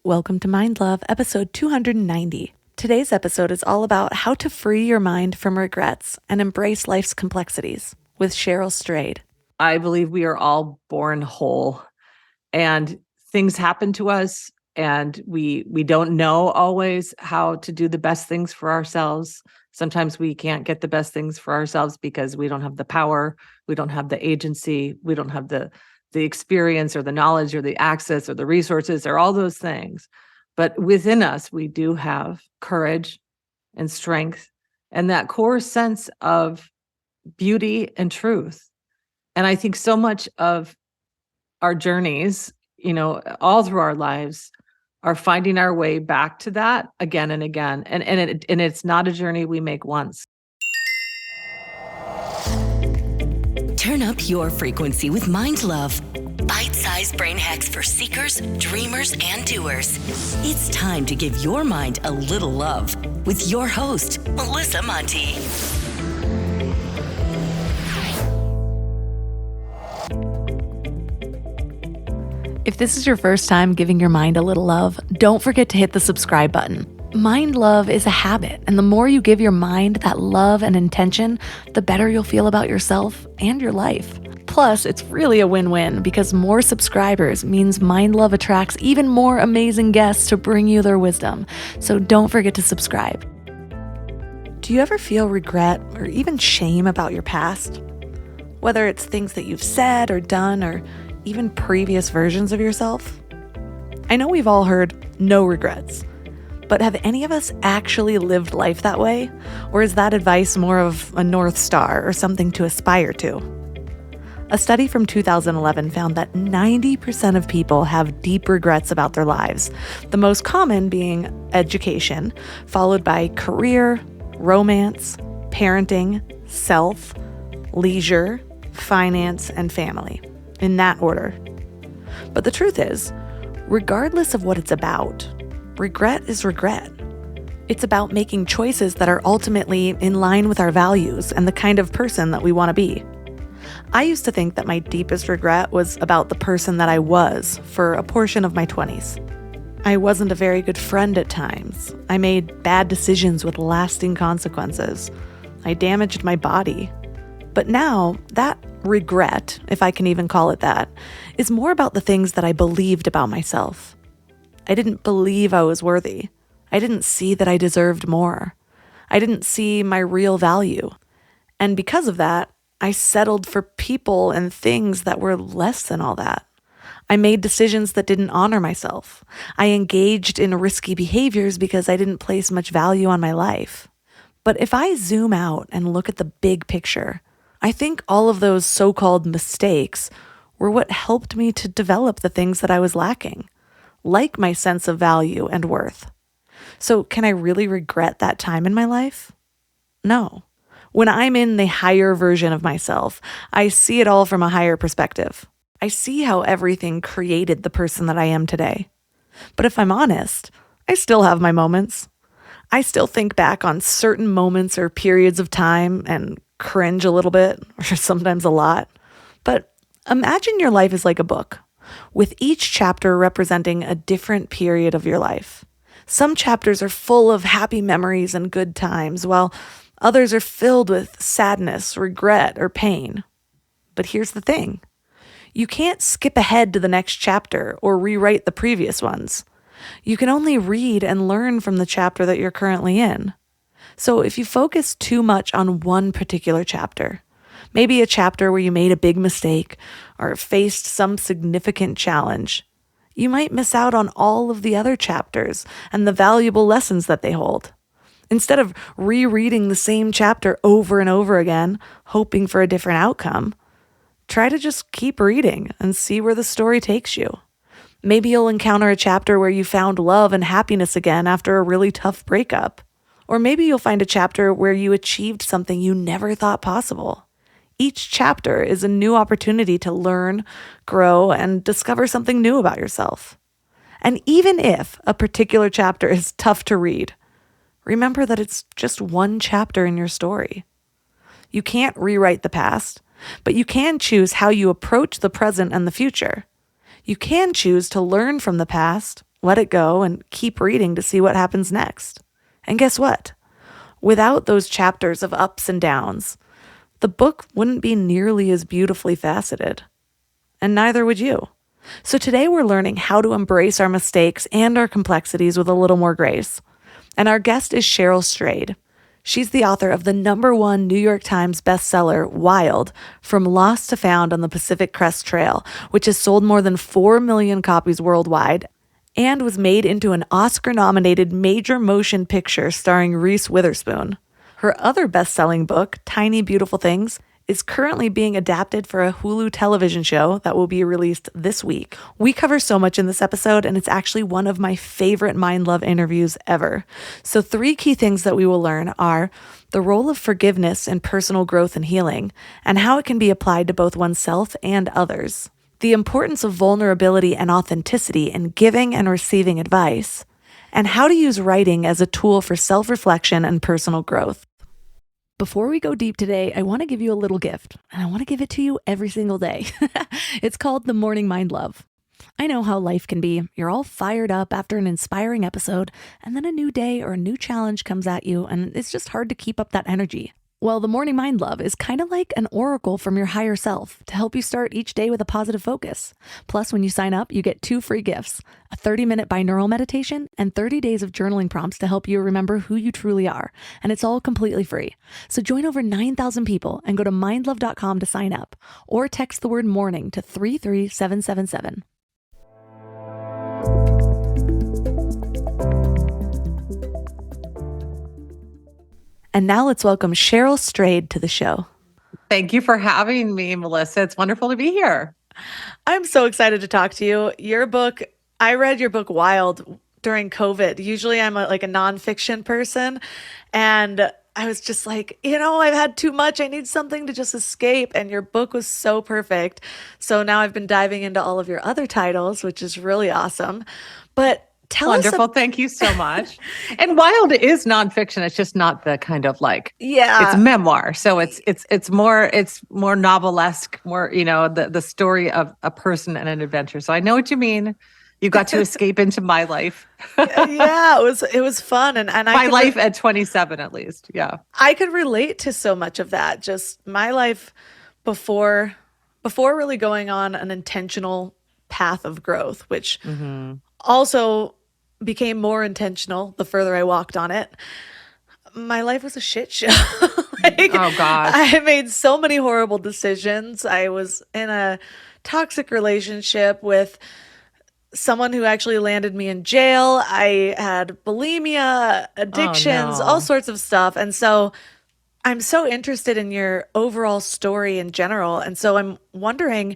Welcome to Mind Love, episode 290. Today's episode is all about how to free your mind from regrets and embrace life's complexities with Cheryl Strayed. I believe we are all born whole, and things happen to us, and we don't know always how to do the best things for ourselves. Sometimes we can't get the best things for ourselves because we don't have the power, we don't have the agency, we don't have the experience or the knowledge or the access or the resources or all those things. But within us, we do have courage and strength and that core sense of beauty and truth. And I think so much of our journeys, all through our lives, are finding our way back to that again and again. And it's not a journey we make once. Turn up your frequency with Mind Love. Bite-sized brain hacks for seekers, dreamers, and doers. It's time to give your mind a little love with your host, Melissa Monti. If this is your first time giving your mind a little love, don't forget to hit the subscribe button. Mind love is a habit, and the more you give your mind that love and intention, the better you'll feel about yourself and your life. Plus, it's really a win-win because more subscribers means Mind Love attracts even more amazing guests to bring you their wisdom. So don't forget to subscribe. Do you ever feel regret or even shame about your past? Whether it's things that you've said or done or even previous versions of yourself? I know we've all heard no regrets, but have any of us actually lived life that way? Or is that advice more of a North Star or something to aspire to? A study from 2011 found that 90% of people have deep regrets about their lives, the most common being education, followed by career, romance, parenting, self, leisure, finance, and family, in that order. But the truth is, regardless of what it's about, regret is regret. It's about making choices that are ultimately in line with our values and the kind of person that we want to be. I used to think that my deepest regret was about the person that I was for a portion of my 20s. I wasn't a very good friend at times. I made bad decisions with lasting consequences. I damaged my body. But now, that regret, if I can even call it that, is more about the things that I believed about myself. I didn't believe I was worthy. I didn't see that I deserved more. I didn't see my real value. And because of that, I settled for people and things that were less than all that. I made decisions that didn't honor myself. I engaged in risky behaviors because I didn't place much value on my life. But if I zoom out and look at the big picture, I think all of those so-called mistakes were what helped me to develop the things that I was lacking, like my sense of value and worth. So can I really regret that time in my life? No. When I'm in the higher version of myself, I see it all from a higher perspective. I see how everything created the person that I am today. But if I'm honest, I still have my moments. I still think back on certain moments or periods of time and cringe a little bit, or sometimes a lot. But imagine your life is like a book, with each chapter representing a different period of your life. Some chapters are full of happy memories and good times, while others are filled with sadness, regret, or pain. But here's the thing. You can't skip ahead to the next chapter or rewrite the previous ones. You can only read and learn from the chapter that you're currently in. So if you focus too much on one particular chapter, maybe a chapter where you made a big mistake or faced some significant challenge, you might miss out on all of the other chapters and the valuable lessons that they hold. Instead of rereading the same chapter over and over again, hoping for a different outcome, try to just keep reading and see where the story takes you. Maybe you'll encounter a chapter where you found love and happiness again after a really tough breakup. Or maybe you'll find a chapter where you achieved something you never thought possible. Each chapter is a new opportunity to learn, grow, and discover something new about yourself. And even if a particular chapter is tough to read, remember that it's just one chapter in your story. You can't rewrite the past, but you can choose how you approach the present and the future. You can choose to learn from the past let it go, and keep reading to see what happens next. And guess what? Without those chapters of ups and downs, the book wouldn't be nearly as beautifully faceted. And neither would you. So today we're learning how to embrace our mistakes and our complexities with a little more grace. And our guest is Cheryl Strayed. She's the author of the #1 New York Times bestseller, Wild, From Lost to Found on the Pacific Crest Trail, which has sold more than 4 million copies worldwide and was made into an Oscar-nominated major motion picture starring Reese Witherspoon. Her other best-selling book, Tiny Beautiful Things, is currently being adapted for a Hulu television show that will be released this week. We cover so much in this episode, and it's actually one of my favorite Mind Love interviews ever. So 3 key things that we will learn are the role of forgiveness in personal growth and healing, and how it can be applied to both oneself and others. The importance of vulnerability and authenticity in giving and receiving advice, and how to use writing as a tool for self-reflection and personal growth. Before we go deep today, I want to give you a little gift, and I want to give it to you every single day. It's called the Morning Mind Love. I know how life can be. You're all fired up after an inspiring episode, and then a new day or a new challenge comes at you, and it's just hard to keep up that energy. Well, the Morning Mind Love is kind of like an oracle from your higher self to help you start each day with a positive focus. Plus, when you sign up, you get 2 free gifts, a 30-minute binaural meditation and 30 days of journaling prompts to help you remember who you truly are. And it's all completely free. So join over 9,000 people and go to mindlove.com to sign up, or text the word morning to 33777. And now let's welcome Cheryl Strayed to the show. Thank you for having me, Melissa. It's wonderful to be here. I'm so excited to talk to you. Your book, I read your book Wild during COVID. Usually I'm like a nonfiction person. And I was just like, I've had too much. I need something to just escape. And your book was so perfect. So now I've been diving into all of your other titles, which is really awesome. But wonderful. Thank you so much. And Wild is nonfiction. It's just not the kind of it's memoir. So it's more novelesque, more, the story of a person and an adventure. So I know what you mean. You got to escape into my life. Yeah, it was fun. And my life at 27, at least. Yeah. I could relate to so much of that. Just my life before really going on an intentional path of growth, which also became more intentional the further I walked on it. My life was a shit show. Oh gosh. I made so many horrible decisions. I was in a toxic relationship with someone who actually landed me in jail. I had bulimia, addictions, all sorts of stuff. And so I'm so interested in your overall story in general. And so I'm wondering,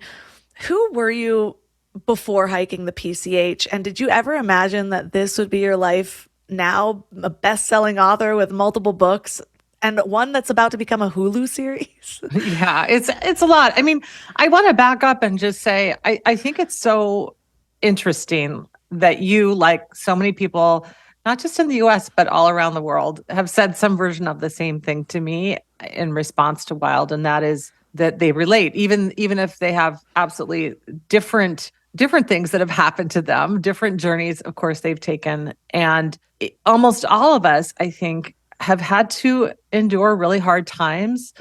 who were you before hiking the PCH? And did you ever imagine that this would be your life now, a best-selling author with multiple books and one that's about to become a Hulu series? Yeah, it's a lot. I mean, I want to back up and just say, I think it's so interesting that you, like so many people, not just in the US, but all around the world, have said some version of the same thing to me in response to Wild. And that is that they relate, even if they have absolutely different things that have happened to them, different journeys, of course, they've taken. And almost all of us, I think, have had to endure really hard times.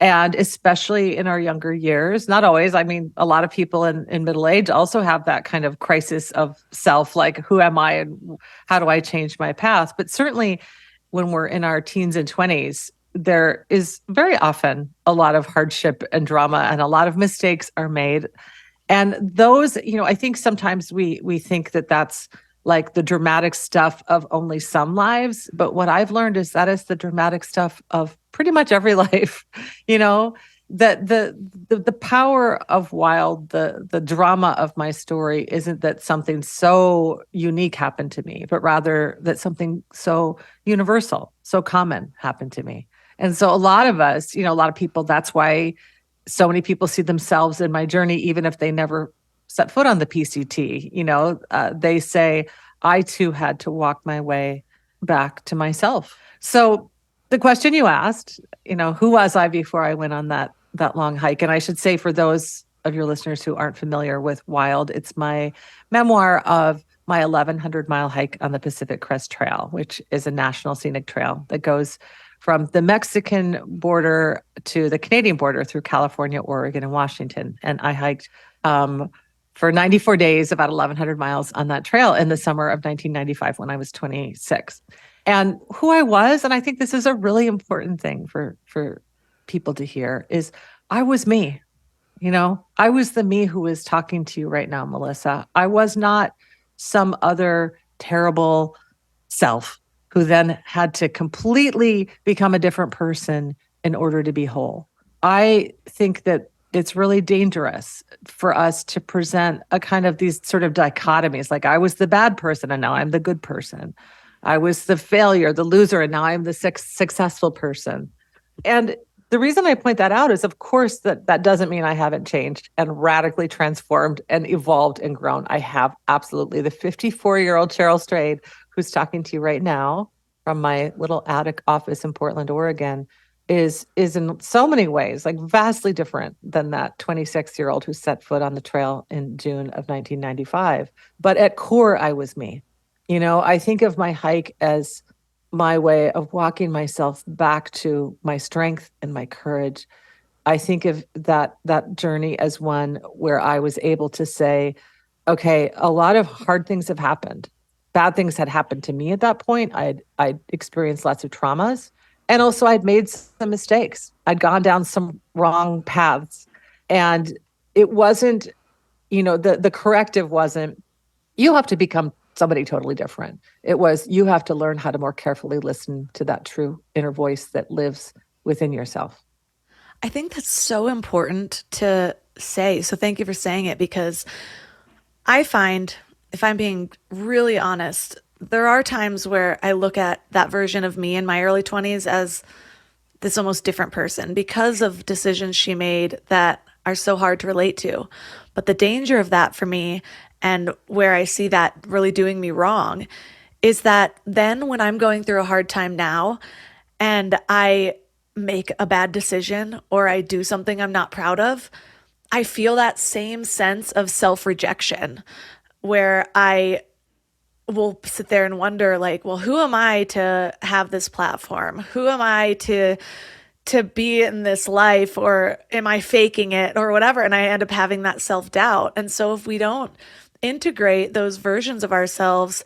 And especially in our younger years, not always. I mean, a lot of people in middle age also have that kind of crisis of self, like, who am I and how do I change my path? But certainly when we're in our teens and 20s, there is very often a lot of hardship and drama, and a lot of mistakes are made. And those, I think sometimes we think that that's like the dramatic stuff of only some lives. But what I've learned is that is the dramatic stuff of pretty much every life. That the power of Wild, the drama of my story isn't that something so unique happened to me, but rather that something so universal, so common happened to me. And so a lot of us, a lot of people, that's why so many people see themselves in my journey, even if they never set foot on the PCT. They say, I too had to walk my way back to myself. So the question you asked, who was I before I went on that long hike? And I should say, for those of your listeners who aren't familiar with Wild, it's my memoir of my 1,100-mile hike on the Pacific Crest Trail, which is a national scenic trail that goes from the Mexican border to the Canadian border through California, Oregon, and Washington. And I hiked for 94 days, about 1,100 miles on that trail in the summer of 1995 when I was 26. And who I was, and I think this is a really important thing for people to hear, is I was me. I was the me who is talking to you right now, Melissa. I was not some other terrible self who then had to completely become a different person in order to be whole. I think that it's really dangerous for us to present a kind of these sort of dichotomies, like I was the bad person and now I'm the good person. I was the failure, the loser, and now I'm the successful person. And the reason I point that out is, of course, that doesn't mean I haven't changed and radically transformed and evolved and grown. I have absolutely. The 54-year-old Cheryl Strayed, who's talking to you right now from my little attic office in Portland, Oregon, is in so many ways like vastly different than that 26-year-old who set foot on the trail in June of 1995. But at core, I was me. I think of my hike as my way of walking myself back to my strength and my courage. I think of that journey as one where I was able to say, okay, a lot of hard things have happened. Bad things had happened to me at that point. I'd experienced lots of traumas. And also I'd made some mistakes. I'd gone down some wrong paths. And it wasn't, the corrective wasn't, you have to become somebody totally different. It was, you have to learn how to more carefully listen to that true inner voice that lives within yourself. I think that's so important to say. So thank you for saying it, because I find, if I'm being really honest, there are times where I look at that version of me in my early 20s as this almost different person because of decisions she made that are so hard to relate to. But the danger of that for me, and where I see that really doing me wrong, is that then when I'm going through a hard time now and I make a bad decision or I do something I'm not proud of, I feel that same sense of self-rejection where I will sit there and wonder, like, well, who am I to have this platform? Who am I to be in this life, or am I faking it or whatever? And I end up having that self-doubt. And so if we don't integrate those versions of ourselves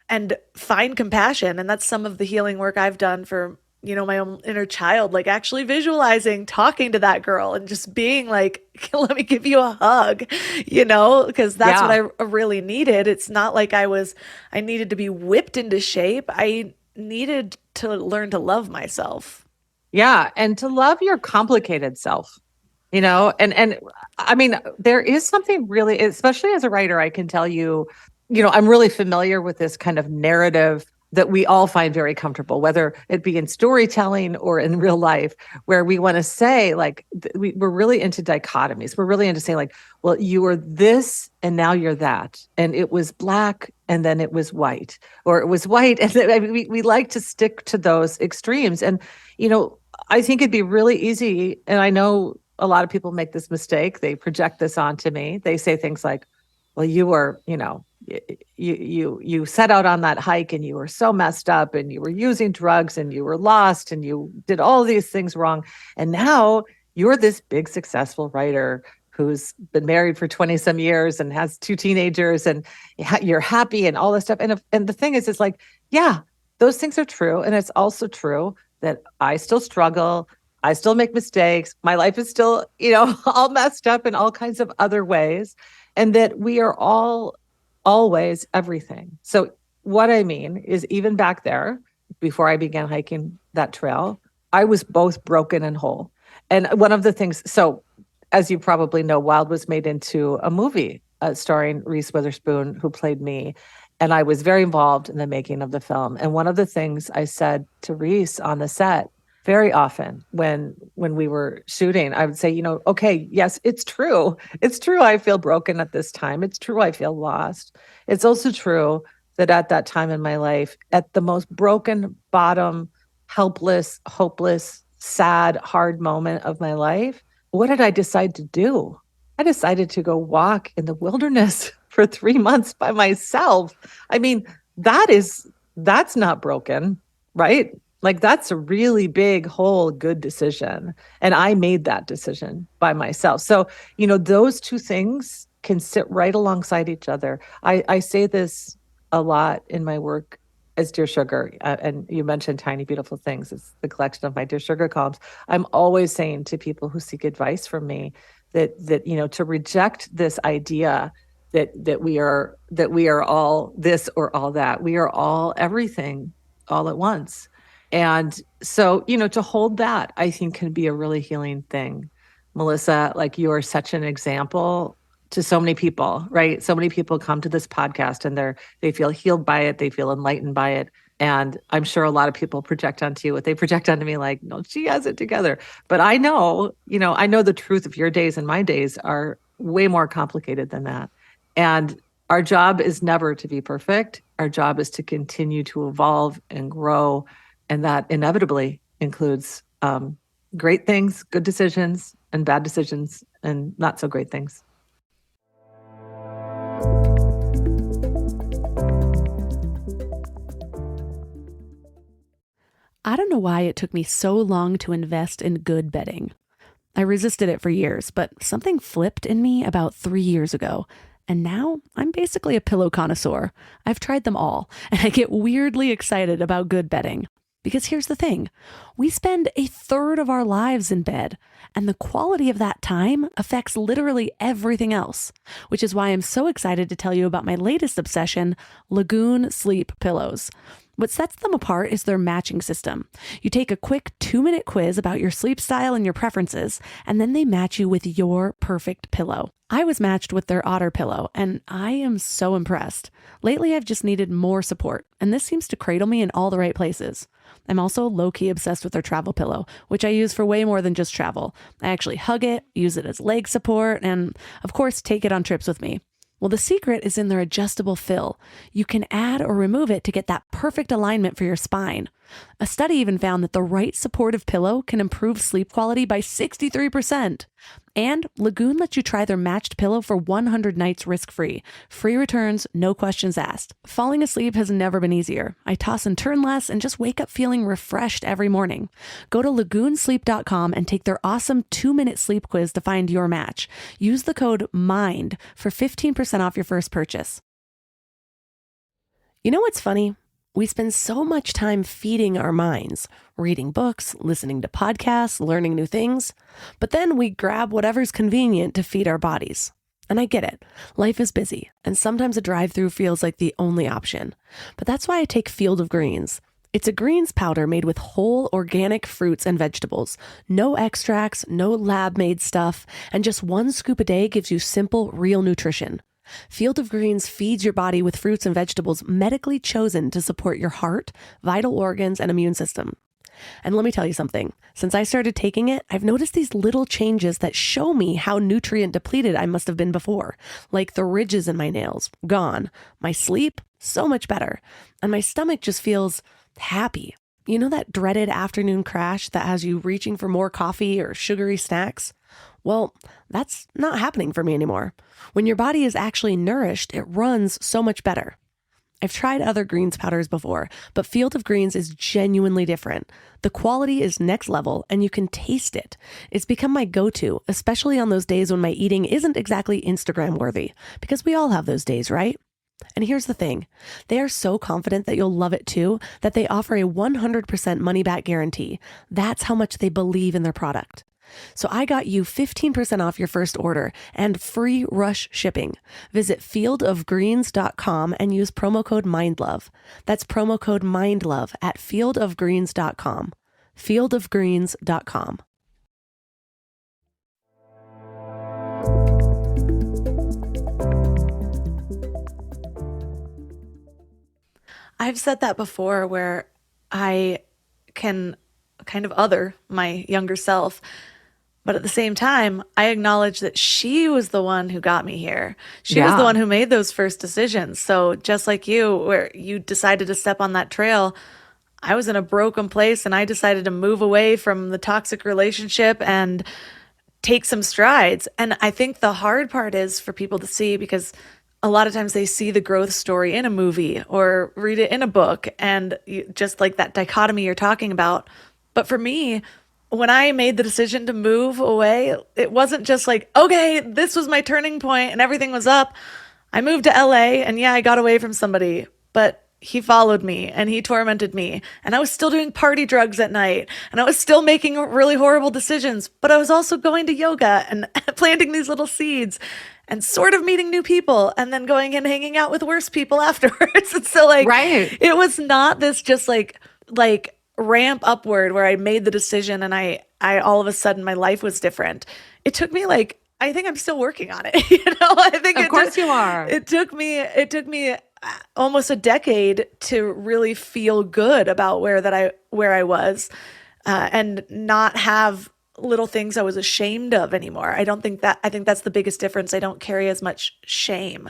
and find compassion, and that's some of the healing work I've done for, my own inner child, like actually visualizing, talking to that girl and just being like, let me give you a hug, because that's what I really needed. It's not like I needed to be whipped into shape. I needed to learn to love myself. Yeah. And to love your complicated self, and I mean, there is something really, especially as a writer, I can tell you, I'm really familiar with this kind of narrative that we all find very comfortable, whether it be in storytelling or in real life, where we want to say, like, we're really into dichotomies. We're really into saying, like, well, you were this and now you're that. And it was black and then it was white, or it was white. And then, we like to stick to those extremes. And, I think it'd be really easy. And I know a lot of people make this mistake. They project this onto me. They say things like, well, you were, you set out on that hike and you were so messed up and you were using drugs and you were lost and you did all these things wrong. And now you're this big successful writer who's been married for 20 some years and has 2 teenagers and you're happy and all this stuff. And the thing is, it's like, yeah, those things are true. And it's also true that I still struggle. I still make mistakes. My life is still, all messed up in all kinds of other ways. And that we are all always everything. So what I mean is, even back there, before I began hiking that trail, I was both broken and whole. And one of the things, so as you probably know, Wild was made into a movie starring Reese Witherspoon, who played me. And I was very involved in the making of the film. And one of the things I said to Reese on the set very often when we were shooting, I would say, okay, yes, it's true. It's true I feel broken at this time. It's true I feel lost. It's also true that at that time in my life, at the most broken, bottom, helpless, hopeless, sad, hard moment of my life, what did I decide to do? I decided to go walk in the wilderness for 3 months by myself. I mean, that's not broken, right? Like that's a really big, whole, good decision. And I made that decision by myself. So, those two things can sit right alongside each other. I say this a lot in my work as Dear Sugar. And you mentioned Tiny Beautiful Things. It's the collection of my Dear Sugar columns. I'm always saying to people who seek advice from me that to reject this idea that we are all this or all that. We are all everything all at once. And so, to hold that, I think can be a really healing thing. Melissa, like you are such an example to so many people, right? So many people come to this podcast and they feel healed by it. They feel enlightened by it. And I'm sure a lot of people project onto you what they project onto me, like, no, she has it together. But I know the truth of your days and my days are way more complicated than that. And our job is never to be perfect. Our job is to continue to evolve and grow. And that inevitably includes great things, good decisions, and bad decisions, and not so great things. I don't know why it took me so long to invest in good bedding. I resisted it for years, but something flipped in me about 3 years ago. And now I'm basically a pillow connoisseur. I've tried them all, and I get weirdly excited about good bedding. Because here's the thing, we spend a third of our lives in bed, and the quality of that time affects literally everything else, which is why I'm so excited to tell you about my latest obsession, Lagoon Sleep Pillows. What sets them apart is their matching system. You take a quick 2-minute quiz about your sleep style and your preferences, and then they match you with your perfect pillow. I was matched with their Otter pillow, and I am so impressed. Lately, I've just needed more support, and this seems to cradle me in all the right places. I'm also low-key obsessed with their travel pillow, which I use for way more than just travel. I actually hug it, use it as leg support, and of course, take it on trips with me. Well, the secret is in their adjustable fill. You can add or remove it to get that perfect alignment for your spine. A study even found that the right supportive pillow can improve sleep quality by 63%. And Lagoon lets you try their matched pillow for 100 nights risk-free. Free returns, no questions asked. Falling asleep has never been easier. I toss and turn less and just wake up feeling refreshed every morning. Go to lagoonsleep.com and take their awesome 2-minute sleep quiz to find your match. Use the code MIND for 15% off your first purchase. You know what's funny? We spend so much time feeding our minds, reading books, listening to podcasts, learning new things, but then we grab whatever's convenient to feed our bodies. And I get it. Life is busy, and sometimes a drive-through feels like the only option. But that's why I take Field of Greens. It's a greens powder made with whole organic fruits and vegetables. No extracts, no lab-made stuff, and just 1 scoop a day gives you simple, real nutrition. Field of Greens feeds your body with fruits and vegetables medically chosen to support your heart, vital organs, and immune system. And let me tell you something. Since I started taking it, I've noticed these little changes that show me how nutrient depleted I must have been before. Like the ridges in my nails, gone. My sleep, so much better. And my stomach just feels happy. You know that dreaded afternoon crash that has you reaching for more coffee or sugary snacks? Well, that's not happening for me anymore. When your body is actually nourished, it runs so much better. I've tried other greens powders before, but Field of Greens is genuinely different. The quality is next level, and you can taste it. It's become my go-to, especially on those days when my eating isn't exactly Instagram worthy, because we all have those days, right? And here's the thing. They are so confident that you'll love it too, that they offer a 100% money-back guarantee. That's how much they believe in their product. So I got you 15% off your first order and free rush shipping. Visit fieldofgreens.com and use promo code MINDLOVE. That's promo code MINDLOVE at fieldofgreens.com. fieldofgreens.com. I've said that before where I can kind of other my younger self. But at the same time, I acknowledge that she was the one who got me here. She was the one who made those first decisions. So just like you, where you decided to step on that trail, I was in a broken place and I decided to move away from the toxic relationship and take some strides. And I think the hard part is for people to see, because a lot of times they see the growth story in a movie or read it in a book, and just like that dichotomy you're talking about. But for me, when I made the decision to move away, it wasn't just like, okay, this was my turning point and everything was up. I moved to LA, and yeah, I got away from somebody, but he followed me and he tormented me. And I was still doing party drugs at night, and I was still making really horrible decisions, but I was also going to yoga and planting these little seeds and sort of meeting new people, and then going and hanging out with worse people afterwards. And so like, Right. it was not this just like ramp upward where I made the decision and I all of a sudden my life was different. It took me like, I think I'm still working on it. I think Of course you are. It took me almost a decade to really feel good about where I was, and not have little things I was ashamed of anymore. I think that's the biggest difference. I don't carry as much shame,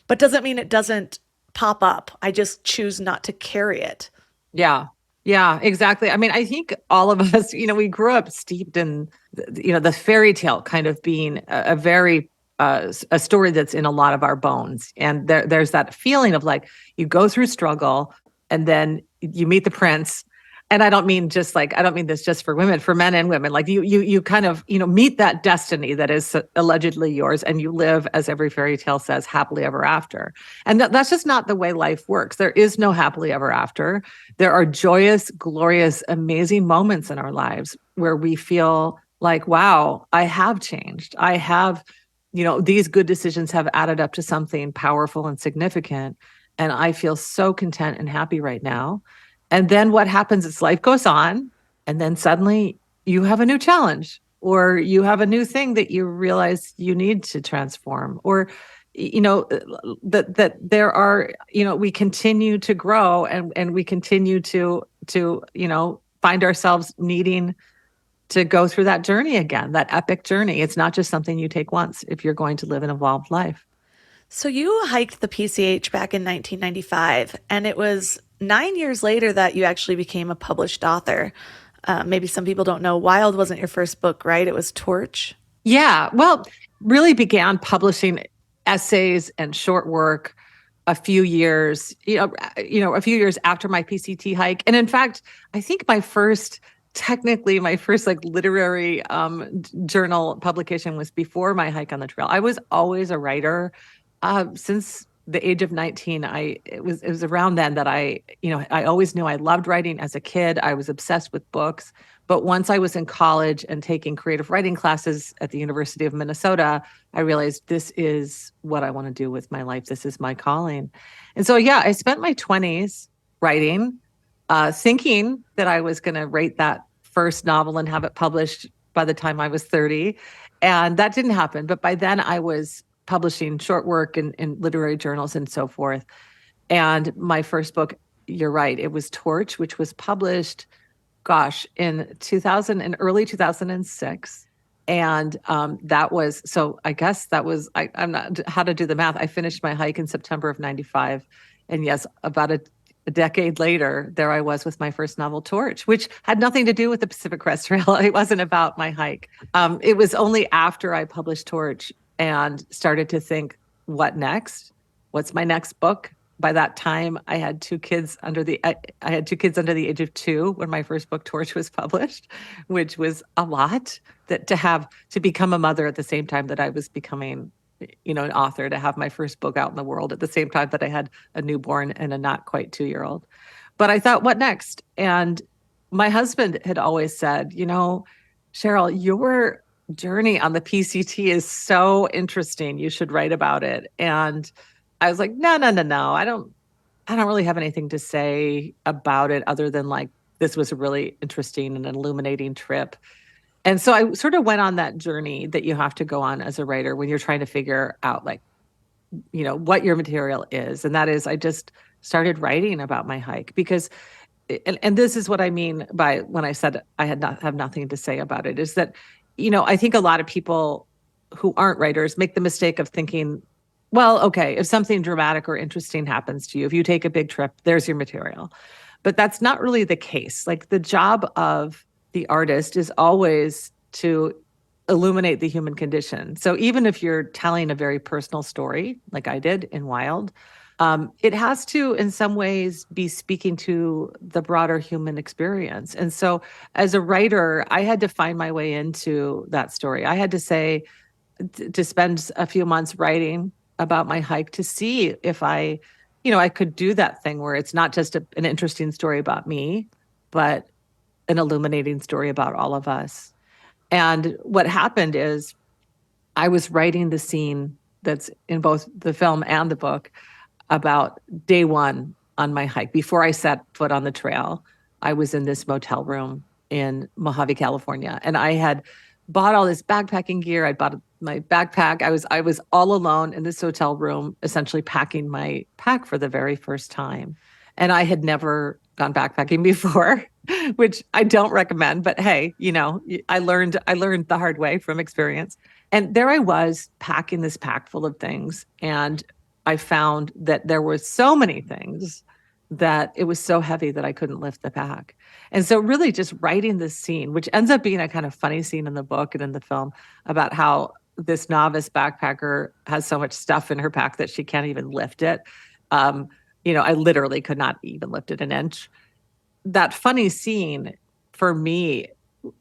but doesn't mean it doesn't pop up. I just choose not to carry it. Yeah. Yeah, exactly. I mean, I think all of us, we grew up steeped in, the fairy tale kind of being a very, a story that's in a lot of our bones. And there's that feeling of like, you go through struggle and then you meet the prince. And I don't mean this just for women, for men and women. Like you kind of, meet that destiny that is allegedly yours, and you live, as every fairy tale says, happily ever after. And that's just not the way life works. There is no happily ever after. There are joyous, glorious, amazing moments in our lives where we feel like, wow, I have changed. I have, these good decisions have added up to something powerful and significant. And I feel so content and happy right now. And then what happens is life goes on, and then suddenly you have a new challenge, or you have a new thing that you realize you need to transform, or, that there are, we continue to grow, and we continue to find ourselves needing to go through that journey again, that epic journey. It's not just something you take once if you're going to live an evolved life. So you hiked the PCH back in 1995, and it was 9 years later that you actually became a published author. Maybe some people don't know, Wild wasn't your first book, right? It was Torch. Yeah, well, really began publishing essays and short work a few years, a few years after my PCT hike. And in fact, I think my first like literary journal publication was before my hike on the trail. I was always a writer. Since the age of 19, it was around then that I always knew I loved writing as a kid. I was obsessed with books. But once I was in college and taking creative writing classes at the University of Minnesota, I realized this is what I want to do with my life. This is my calling. And so, yeah, I spent my 20s writing, thinking that I was going to write that first novel and have it published by the time I was 30. And that didn't happen. But by then I was publishing short work in literary journals and so forth. And my first book, you're right, it was Torch, which was published, in early 2006. And I guess I'm not how to do the math. I finished my hike in September of 95. And yes, about a decade later, there I was with my first novel, Torch, which had nothing to do with the Pacific Crest Trail. It wasn't about my hike. It was only after I published Torch and started to think, what next? What's my next book? By that time, I had two kids under the age of 2 when my first book, Torch, was published, which was a lot to become a mother at the same time that I was becoming, an author, to have my first book out in the world at the same time that I had a newborn and a not quite 2-year-old. But I thought, what next? And my husband had always said, Cheryl, your journey on the PCT is so interesting. You should write about it. And I was like, no. I don't really have anything to say about it other than like, this was a really interesting and illuminating trip. And so I sort of went on that journey that you have to go on as a writer when you're trying to figure out what your material is. And that is, I just started writing about my hike because, and this is what I mean by when I said I have nothing to say about it, is that, I think a lot of people who aren't writers make the mistake of thinking, well, okay, if something dramatic or interesting happens to you, if you take a big trip, there's your material. But that's not really the case. Like, the job of the artist is always to illuminate the human condition. So even if you're telling a very personal story, like I did in Wild, it has to, in some ways, be speaking to the broader human experience. And so as a writer, I had to find my way into that story. I had to say, to spend a few months writing about my hike to see if I could do that thing where it's not just an interesting story about me, but an illuminating story about all of us. And what happened is I was writing the scene that's in both the film and the book about day one on my hike. Before I set foot on the trail, I was in this motel room in Mojave, California, and I had bought all this backpacking gear. I bought my backpack. I was all alone in this hotel room, essentially packing my pack for the very first time. And I had never gone backpacking before, which I don't recommend, but hey, I learned the hard way from experience. And there I was packing this pack full of things. And I found that there were so many things that it was so heavy that I couldn't lift the pack. And so really just writing this scene, which ends up being a kind of funny scene in the book and in the film, about how this novice backpacker has so much stuff in her pack that she can't even lift it. I literally could not even lift it an inch. That funny scene for me,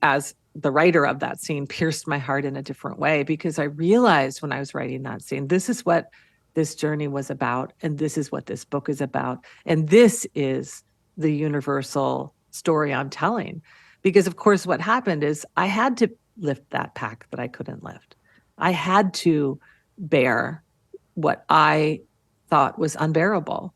as the writer of that scene, pierced my heart in a different way, because I realized when I was writing that scene, this is what this journey was about, and this is what this book is about, and this is the universal story I'm telling. Because of course what happened is I had to lift that pack that I couldn't lift. I had to bear what I thought was unbearable.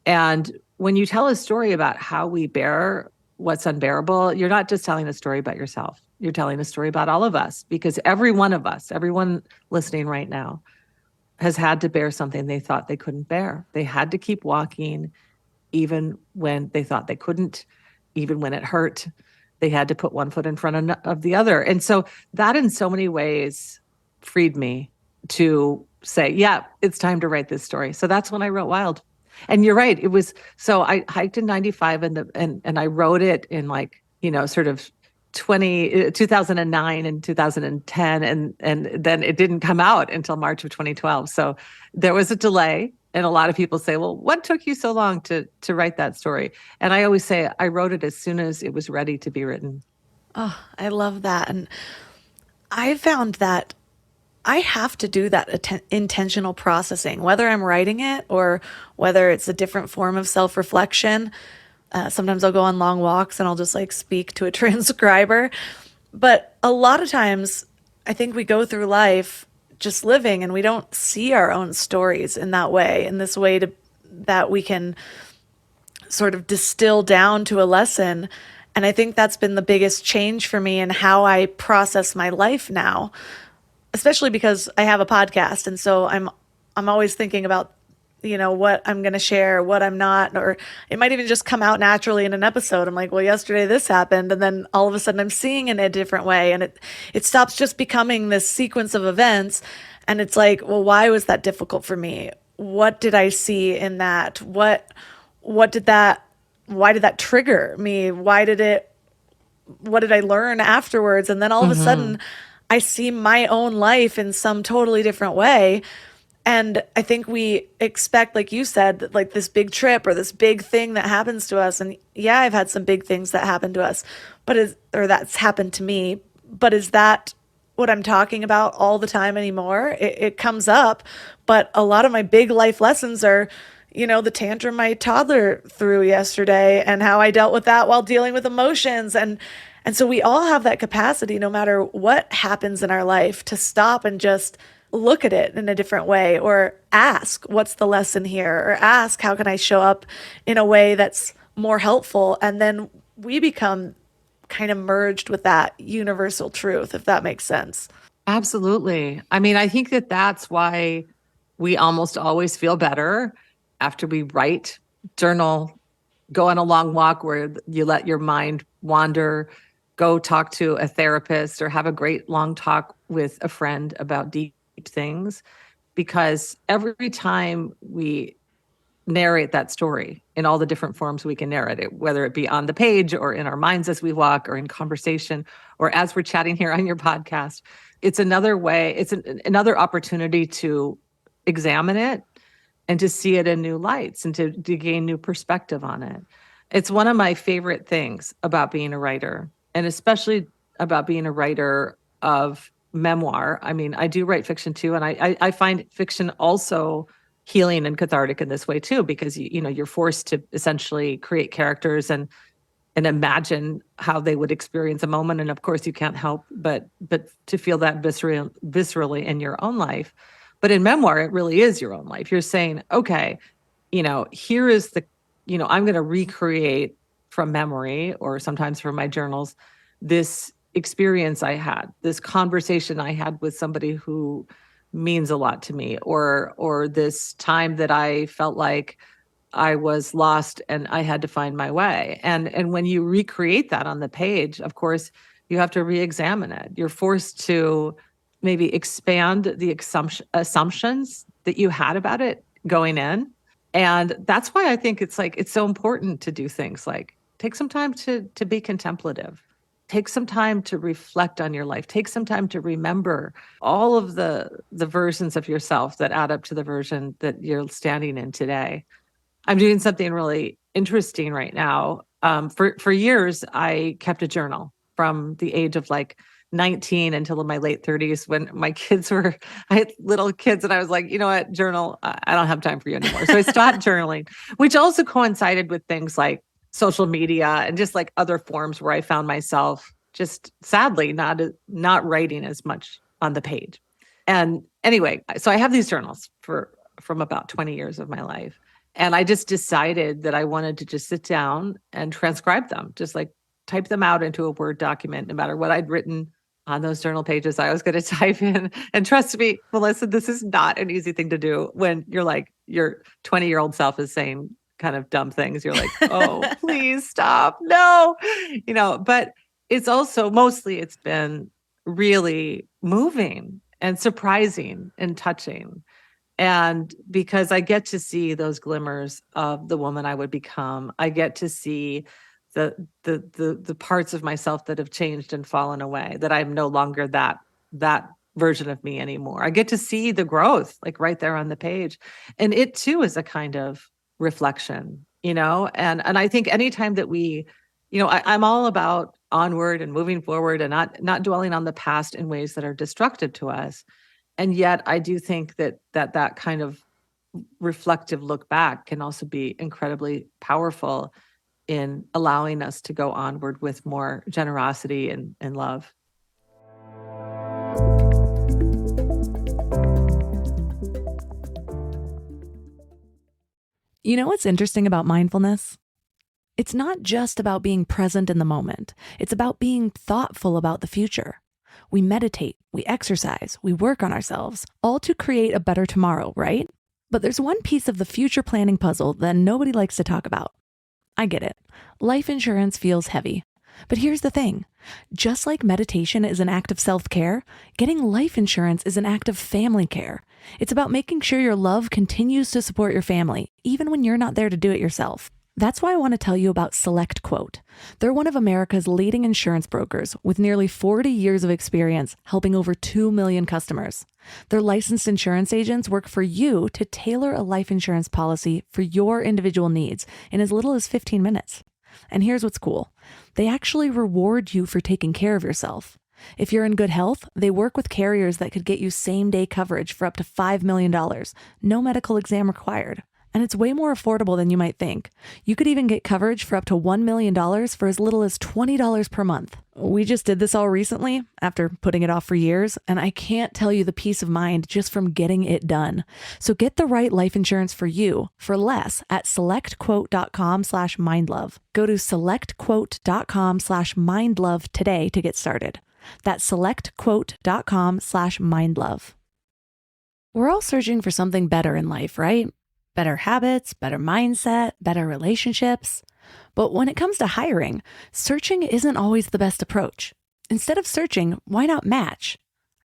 And when you tell a story about how we bear what's unbearable, you're not just telling a story about yourself. You're telling a story about all of us, because every one of us, everyone listening right now, has had to bear something they thought they couldn't bear. They had to keep walking even when they thought they couldn't, even when it hurt. They had to put one foot in front of the other. And so that in so many ways freed me to say, yeah, it's time to write this story. So that's when I wrote Wild. And you're right. It was, so I hiked in 95 and I wrote it in sort of 2009 and 2010. And then it didn't come out until March of 2012. So there was a delay. And a lot of people say, well, what took you so long to write that story? And I always say I wrote it as soon as it was ready to be written. Oh, I love that. And I found that I have to do that intentional processing, whether I'm writing it or whether it's a different form of self-reflection. Sometimes I'll go on long walks and I'll just speak to a transcriber. But a lot of times I think we go through life just living and we don't see our own stories in that way, in this way that we can sort of distill down to a lesson. And I think that's been the biggest change for me in how I process my life now, especially because I have a podcast. And so I'm always thinking about, what I'm going to share, what I'm not, or it might even just come out naturally in an episode. I'm like, well, yesterday this happened. And then all of a sudden I'm seeing it in a different way. And it stops just becoming this sequence of events. And it's like, well, why was that difficult for me? What did I see in that? Why did that trigger me? What did I learn afterwards? And then all of a sudden I see my own life in some totally different way. And I think we expect, like you said, that this big trip or this big thing that happens to us. And yeah, I've had some big things that happen to us, or that's happened to me. But is that what I'm talking about all the time anymore? It comes up, but a lot of my big life lessons are, the tantrum my toddler threw yesterday and how I dealt with that while dealing with emotions. And so we all have that capacity, no matter what happens in our life, to stop and just look at it in a different way, or ask, what's the lesson here? Or ask, how can I show up in a way that's more helpful? And then we become kind of merged with that universal truth, if that makes sense. Absolutely. I mean, I think that's why we almost always feel better after we write, journal, go on a long walk where you let your mind wander, go talk to a therapist, or have a great long talk with a friend about deep things. Because every time we narrate that story in all the different forms we can narrate it, whether it be on the page or in our minds as we walk or in conversation or as we're chatting here on your podcast. It's another way, it's another opportunity to examine it and to see it in new lights and to gain new perspective on it. It's one of my favorite things about being a writer, and especially about being a writer of memoir. I mean, I do write fiction too, and I find fiction also healing and cathartic in this way too, because you're forced to essentially create characters and imagine how they would experience a moment. And of course you can't help but to feel that viscerally in your own life. But in memoir, it really is your own life. You're saying, okay, here is I'm going to recreate from memory, or sometimes from my journals, this experience I had, this conversation I had with somebody who means a lot to me, or this time that I felt like I was lost and I had to find my way. And when you recreate that on the page, of course, you have to re-examine it. You're forced to maybe expand the assumptions that you had about it going in. And that's why I think it's so important to do things like take some time to be contemplative. Take some time to reflect on your life. Take some time to remember all of the versions of yourself that add up to the version that you're standing in today. I'm doing something really interesting right now. For years, I kept a journal from the age of 19 until my late 30s, when my kids I had little kids, and I was like, you know what, journal, I don't have time for you anymore. So I stopped journaling, which also coincided with things like social media and just other forms where I found myself just sadly not writing as much on the page. And anyway, so I have these journals from about 20 years of my life. And I just decided that I wanted to just sit down and transcribe them, just type them out into a Word document. No matter what I'd written on those journal pages, I was going to type in. And trust me, Melissa, this is not an easy thing to do when your 20-year-old self is saying kind of dumb things. You're like, oh, please stop. No, but it's also mostly it's been really moving and surprising and touching. And because I get to see those glimmers of the woman I would become, I get to see the parts of myself that have changed and fallen away, that I'm no longer that version of me anymore. I get to see the growth right there on the page. And it too is a kind of reflection, and I think anytime that we, I'm all about onward and moving forward and not dwelling on the past in ways that are destructive to us. And yet I do think that kind of reflective look back can also be incredibly powerful in allowing us to go onward with more generosity and love. You know what's interesting about mindfulness? It's not just about being present in the moment. It's about being thoughtful about the future. We meditate, we exercise, we work on ourselves, all to create a better tomorrow, right? But there's one piece of the future planning puzzle that nobody likes to talk about. I get it. Life insurance feels heavy. But here's the thing. Just like meditation is an act of self-care, getting life insurance is an act of family care. It's about making sure your love continues to support your family, even when you're not there to do it yourself. That's why I want to tell you about SelectQuote. They're one of America's leading insurance brokers with nearly 40 years of experience helping over 2 million customers. Their licensed insurance agents work for you to tailor a life insurance policy for your individual needs in as little as 15 minutes. And here's what's cool. They actually reward you for taking care of yourself. If you're in good health, they work with carriers that could get you same-day coverage for up to $5 million, no medical exam required. And it's way more affordable than you might think. You could even get coverage for up to $1 million for as little as $20 per month. We just did this all recently after putting it off for years, and I can't tell you the peace of mind just from getting it done. So get the right life insurance for you for less at selectquote.com/mindlove. Go to selectquote.com/mindlove today to get started. That's selectquote.com/mindlove. We're all searching for something better in life, right? Better habits, better mindset, better relationships. But when it comes to hiring, searching isn't always the best approach. Instead of searching, why not match?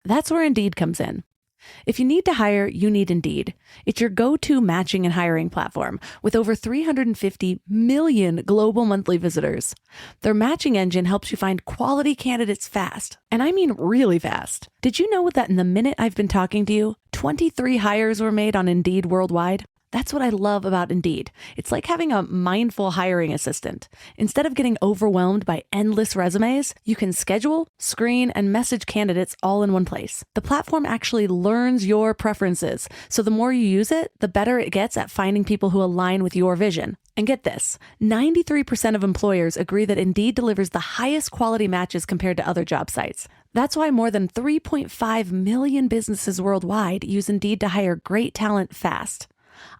That's where Indeed comes in. If you need to hire, you need Indeed. It's your go-to matching and hiring platform with over 350 million global monthly visitors. Their matching engine helps you find quality candidates fast. And I mean really fast. Did you know that in the minute I've been talking to you, 23 hires were made on Indeed worldwide? That's what I love about Indeed. It's like having a mindful hiring assistant. Instead of getting overwhelmed by endless resumes, you can schedule, screen, and message candidates all in one place. The platform actually learns your preferences, so the more you use it, the better it gets at finding people who align with your vision. And get this, 93% of employers agree that Indeed delivers the highest quality matches compared to other job sites. That's why more than 3.5 million businesses worldwide use Indeed to hire great talent fast.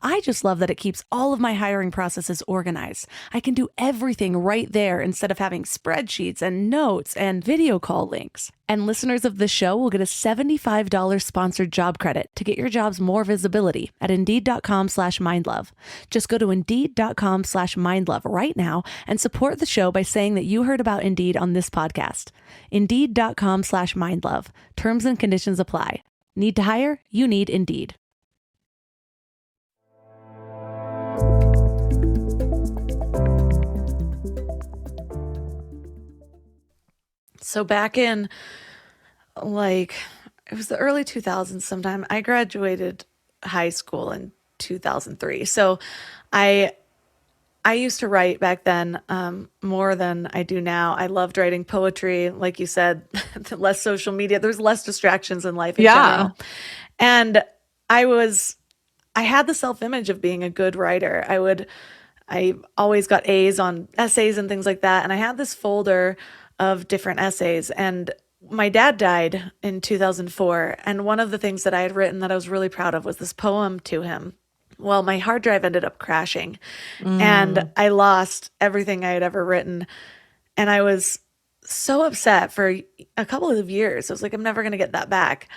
I just love that it keeps all of my hiring processes organized. I can do everything right there instead of having spreadsheets and notes and video call links. And listeners of the show will get a $75 sponsored job credit to get your jobs more visibility at Indeed.com/mindlove. Just go to Indeed.com/mindlove right now and support the show by saying that you heard about Indeed on this podcast. Indeed.com/mindlove. Terms and conditions apply. Need to hire? You need Indeed. So back in it was the early 2000s sometime. I graduated high school in 2003. So I used to write back then more than I do now. I loved writing poetry. Like you said, less social media. There's less distractions in life in general. And I had the self-image of being a good writer. I always got A's on essays and things like that. And I had this folder of different essays. And my dad died in 2004. And one of the things that I had written that I was really proud of was this poem to him. Well, my hard drive ended up crashing and I lost everything I had ever written. And I was so upset for a couple of years. I was like, I'm never going to get that back.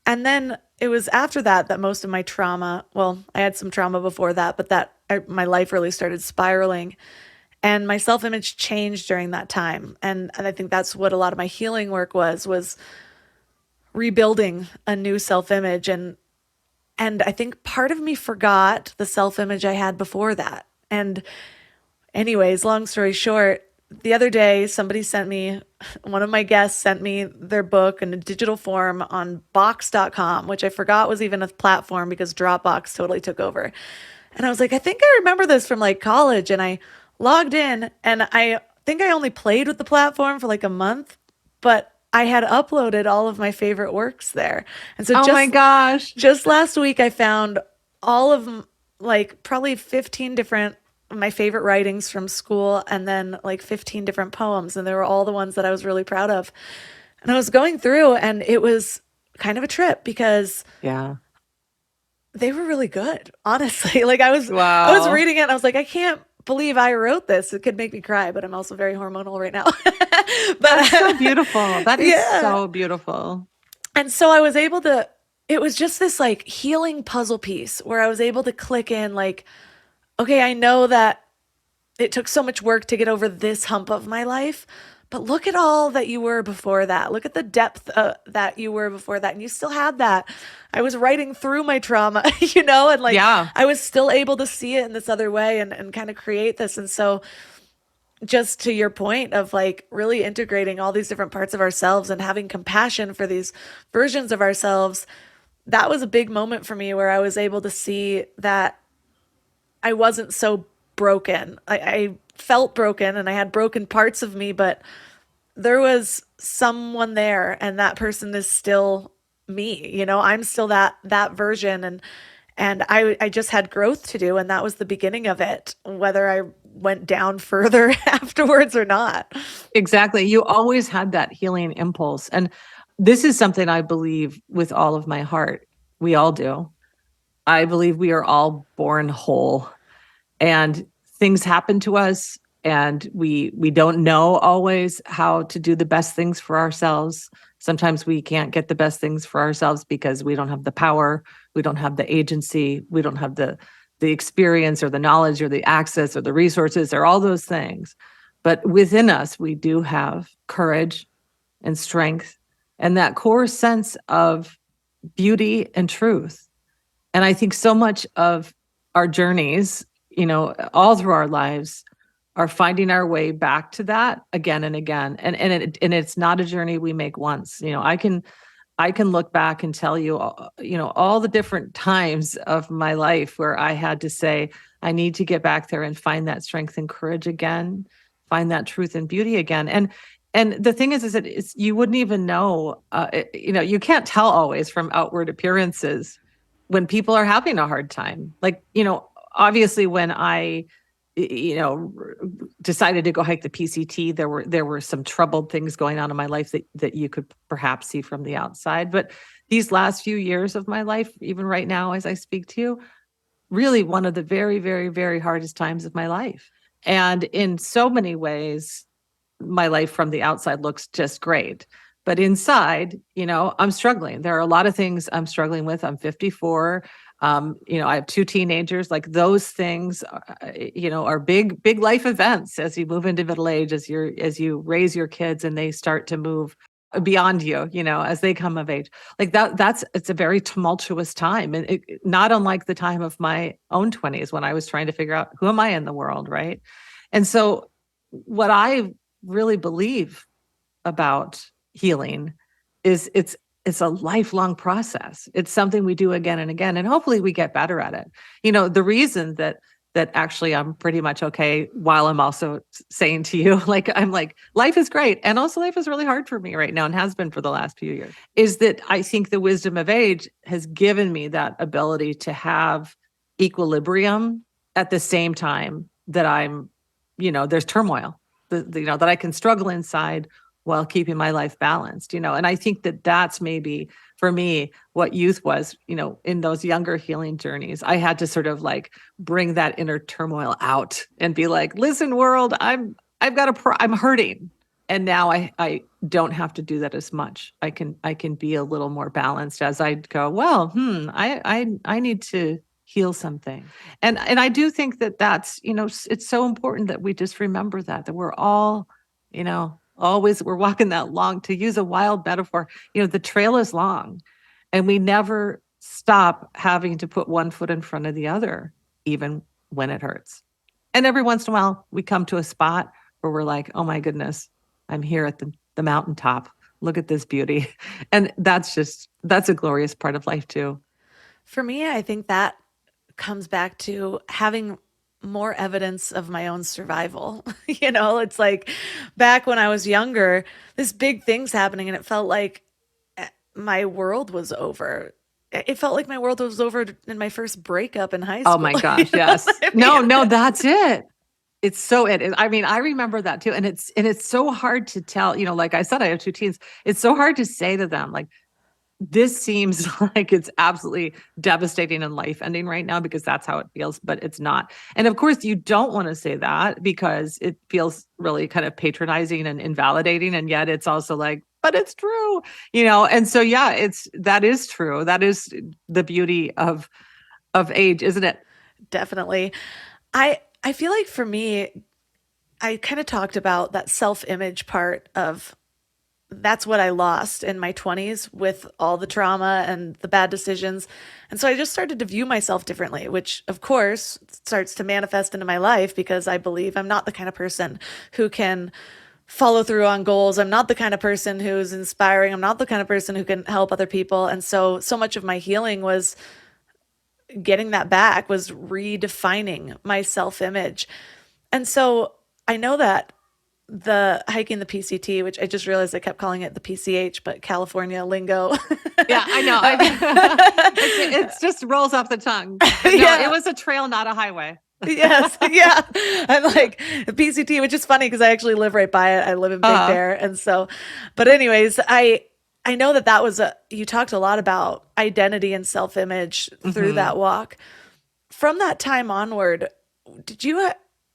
And then it was after that most of my trauma, well, I had some trauma before that, but my life really started spiraling. And my self-image changed during that time. And I think that's what a lot of my healing work was rebuilding a new self-image. And I think part of me forgot the self-image I had before that. And anyways, long story short, the other day, one of my guests sent me their book in a digital form on box.com, which I forgot was even a platform because Dropbox totally took over. And I was like, I think I remember this from college. And I logged in and I think I only played with the platform for a month, but I had uploaded all of my favorite works there. And so my gosh, just last week I found all of probably 15 different my favorite writings from school and then 15 different poems. And they were all the ones that I was really proud of. And I was going through and it was kind of a trip because they were really good, honestly. I was reading it and I was like, I can't believe I wrote this. It could make me cry, but I'm also very hormonal right now. But that's so beautiful. That is so beautiful. And so I was able to, it was just this healing puzzle piece where I was able to click in okay, I know that it took so much work to get over this hump of my life, but look at all that you were before that. Look at the depth that you were before that. And you still had that. I was writing through my trauma, and I was still able to see it in this other way and kind of create this. And so just to your point of really integrating all these different parts of ourselves and having compassion for these versions of ourselves, that was a big moment for me where I was able to see that I wasn't so broken. I felt broken and I had broken parts of me, but there was someone there and that person is still me. I'm still that version and I just had growth to do. And that was the beginning of it, whether I went down further afterwards or not. Exactly. You always had that healing impulse. And this is something I believe with all of my heart. We all do. I believe we are all born whole and things happen to us and we don't know always how to do the best things for ourselves. Sometimes we can't get the best things for ourselves because we don't have the power, we don't have the agency, we don't have the experience or the knowledge or the access or the resources or all those things. But within us, we do have courage and strength and that core sense of beauty and truth. And I think so much of our journeys, all through our lives, are finding our way back to that again and again. And it's not a journey we make once. I can look back and tell you, all the different times of my life where I had to say, I need to get back there and find that strength and courage again, find that truth and beauty again. And the thing is that you wouldn't even know, you can't tell always from outward appearances when people are having a hard time. Like, obviously when I, decided to go hike the PCT, there were some troubled things going on in my life that you could perhaps see from the outside. But these last few years of my life, even right now as I speak to you, really one of the very, very, very hardest times of my life. And in so many ways, my life from the outside looks just great. But inside, I'm struggling. There are a lot of things I'm struggling with. I'm 54. I have 2 teenagers. Like those things, are big, big life events as you move into middle age, as you raise your kids and they start to move beyond you, as they come of age. Like it's a very tumultuous time, and not unlike the time of my own 20s when I was trying to figure out who am I in the world, right? And so, what I really believe about healing is it's a lifelong process. It's something we do again and again, and hopefully we get better at it. The reason that actually I'm pretty much okay, while I'm also saying to you, I'm like, life is great. And also life is really hard for me right now and has been for the last few years, is that I think the wisdom of age has given me that ability to have equilibrium at the same time that I'm, there's turmoil, that I can struggle inside while keeping my life balanced, and I think that that's maybe for me what youth was, in those younger healing journeys. I had to sort of bring that inner turmoil out and be like, listen, world, I'm hurting. And now I don't have to do that as much. I can be a little more balanced as I go, well, I need to heal something. And I do think that that's, it's so important that we just remember that we're all, always, we're walking that long, to use a wild metaphor, the trail is long and we never stop having to put one foot in front of the other, even when it hurts. And every once in a while we come to a spot where we're like, oh my goodness, I'm here at the mountaintop. Look at this beauty. And that's a glorious part of life too. For me, I think that comes back to having more evidence of my own survival. It's like back when I was younger, this big thing's happening and it felt like my world was over. It felt like my world was over in my first breakup in high school. Oh my gosh, yes. No, that's it. It's so I mean, I remember that too. And it's so hard to tell, like I said, I have 2 teens. It's so hard to say to them, like, this seems like it's absolutely devastating and life ending right now because that's how it feels, but it's not. And of course you don't want to say that because it feels really kind of patronizing and invalidating. And yet it's also like, but it's true, And so, yeah, that is true. That is the beauty of age, isn't it? Definitely. I feel like for me, I kind of talked about that self-image part of that's what I lost in my 20s with all the trauma and the bad decisions. And so I just started to view myself differently, which of course starts to manifest into my life because I believe I'm not the kind of person who can follow through on goals. I'm not the kind of person who's inspiring. I'm not the kind of person who can help other people. And so much of my healing was getting that back, was redefining my self-image. And so I know that the hiking the PCT, which I just realized I kept calling it the PCH, but California lingo. Yeah, I know. It just rolls off the tongue. No, yeah. It was a trail, not a highway. Yes. Yeah. I'm like the PCT, which is funny because I actually live right by it. I live in Big Bear. And so, but anyways, I know that was you talked a lot about identity and self-image through that walk. From that time onward,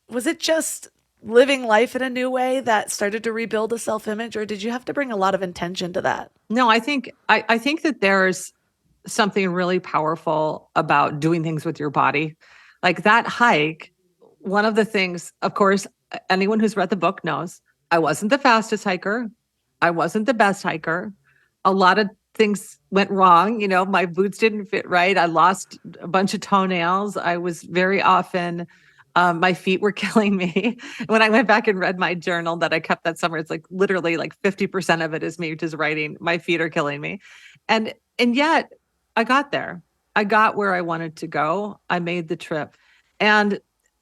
was it just living life in a new way that started to rebuild a self-image, or did you have to bring a lot of intention to that? No, I think that there's something really powerful about doing things with your body. Like that hike, one of the things, of course, anyone who's read the book knows, I wasn't the fastest hiker. I wasn't the best hiker. A lot of things went wrong. My boots didn't fit right. I lost a bunch of toenails. I was very often, my feet were killing me. When I went back and read my journal that I kept that summer, it's like literally like 50% of it is me just writing, my feet are killing me. And yet I got there. I got where I wanted to go. I made the trip. And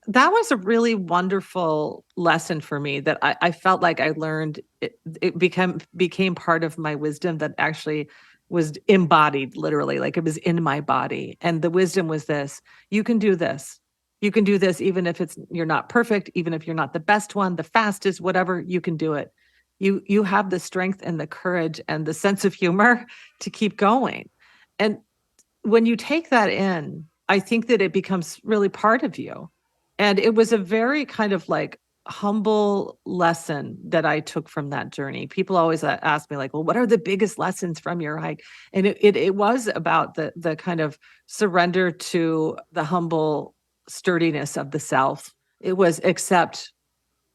that was a really wonderful lesson for me that I felt like I learned. It became part of my wisdom that actually was embodied literally, like it was in my body. And the wisdom was this: you can do this. You can do this, even if you're not perfect, even if you're not the best one, the fastest, whatever, you can do it. You have the strength and the courage and the sense of humor to keep going. And when you take that in, I think that it becomes really part of you. And it was a very kind of like humble lesson that I took from that journey. People always ask me like, well, what are the biggest lessons from your hike? And it was about the kind of surrender to the humble sturdiness of the self. It was accept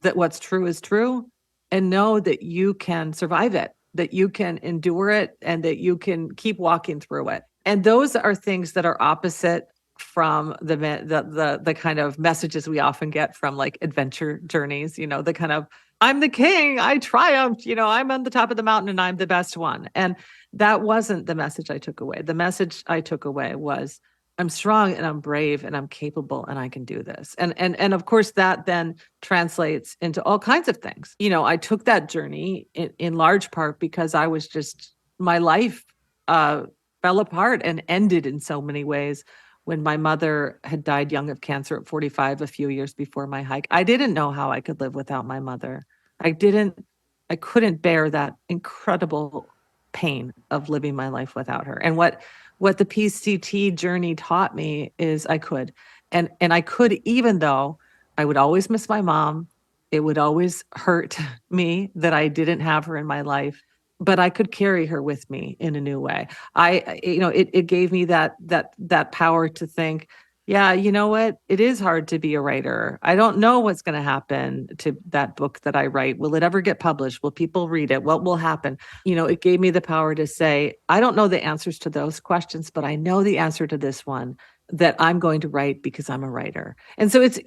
that what's true is true and know that you can survive it, that you can endure it, and that you can keep walking through it. And those are things that are opposite from the kind of messages we often get from like adventure journeys, the kind of, I'm the king, I triumphed, I'm on the top of the mountain and I'm the best one. And that wasn't the message I took away. The message I took away was, I'm strong and I'm brave and I'm capable and I can do this. And of course that then translates into all kinds of things. I took that journey in large part because I was just, my life fell apart and ended in so many ways when my mother had died young of cancer at 45, a few years before my hike. I didn't know how I could live without my mother. I couldn't bear that incredible pain of living my life without her. And what the PCT journey taught me is I could. And I could, even though I would always miss my mom. It would always hurt me that I didn't have her in my life, but I could carry her with me in a new way. It gave me that power to think, yeah, you know what? It is hard to be a writer. I don't know what's going to happen to that book that I write. Will it ever get published? Will people read it? What will happen? It gave me the power to say, I don't know the answers to those questions, but I know the answer to this one, that I'm going to write because I'm a writer. And so it's,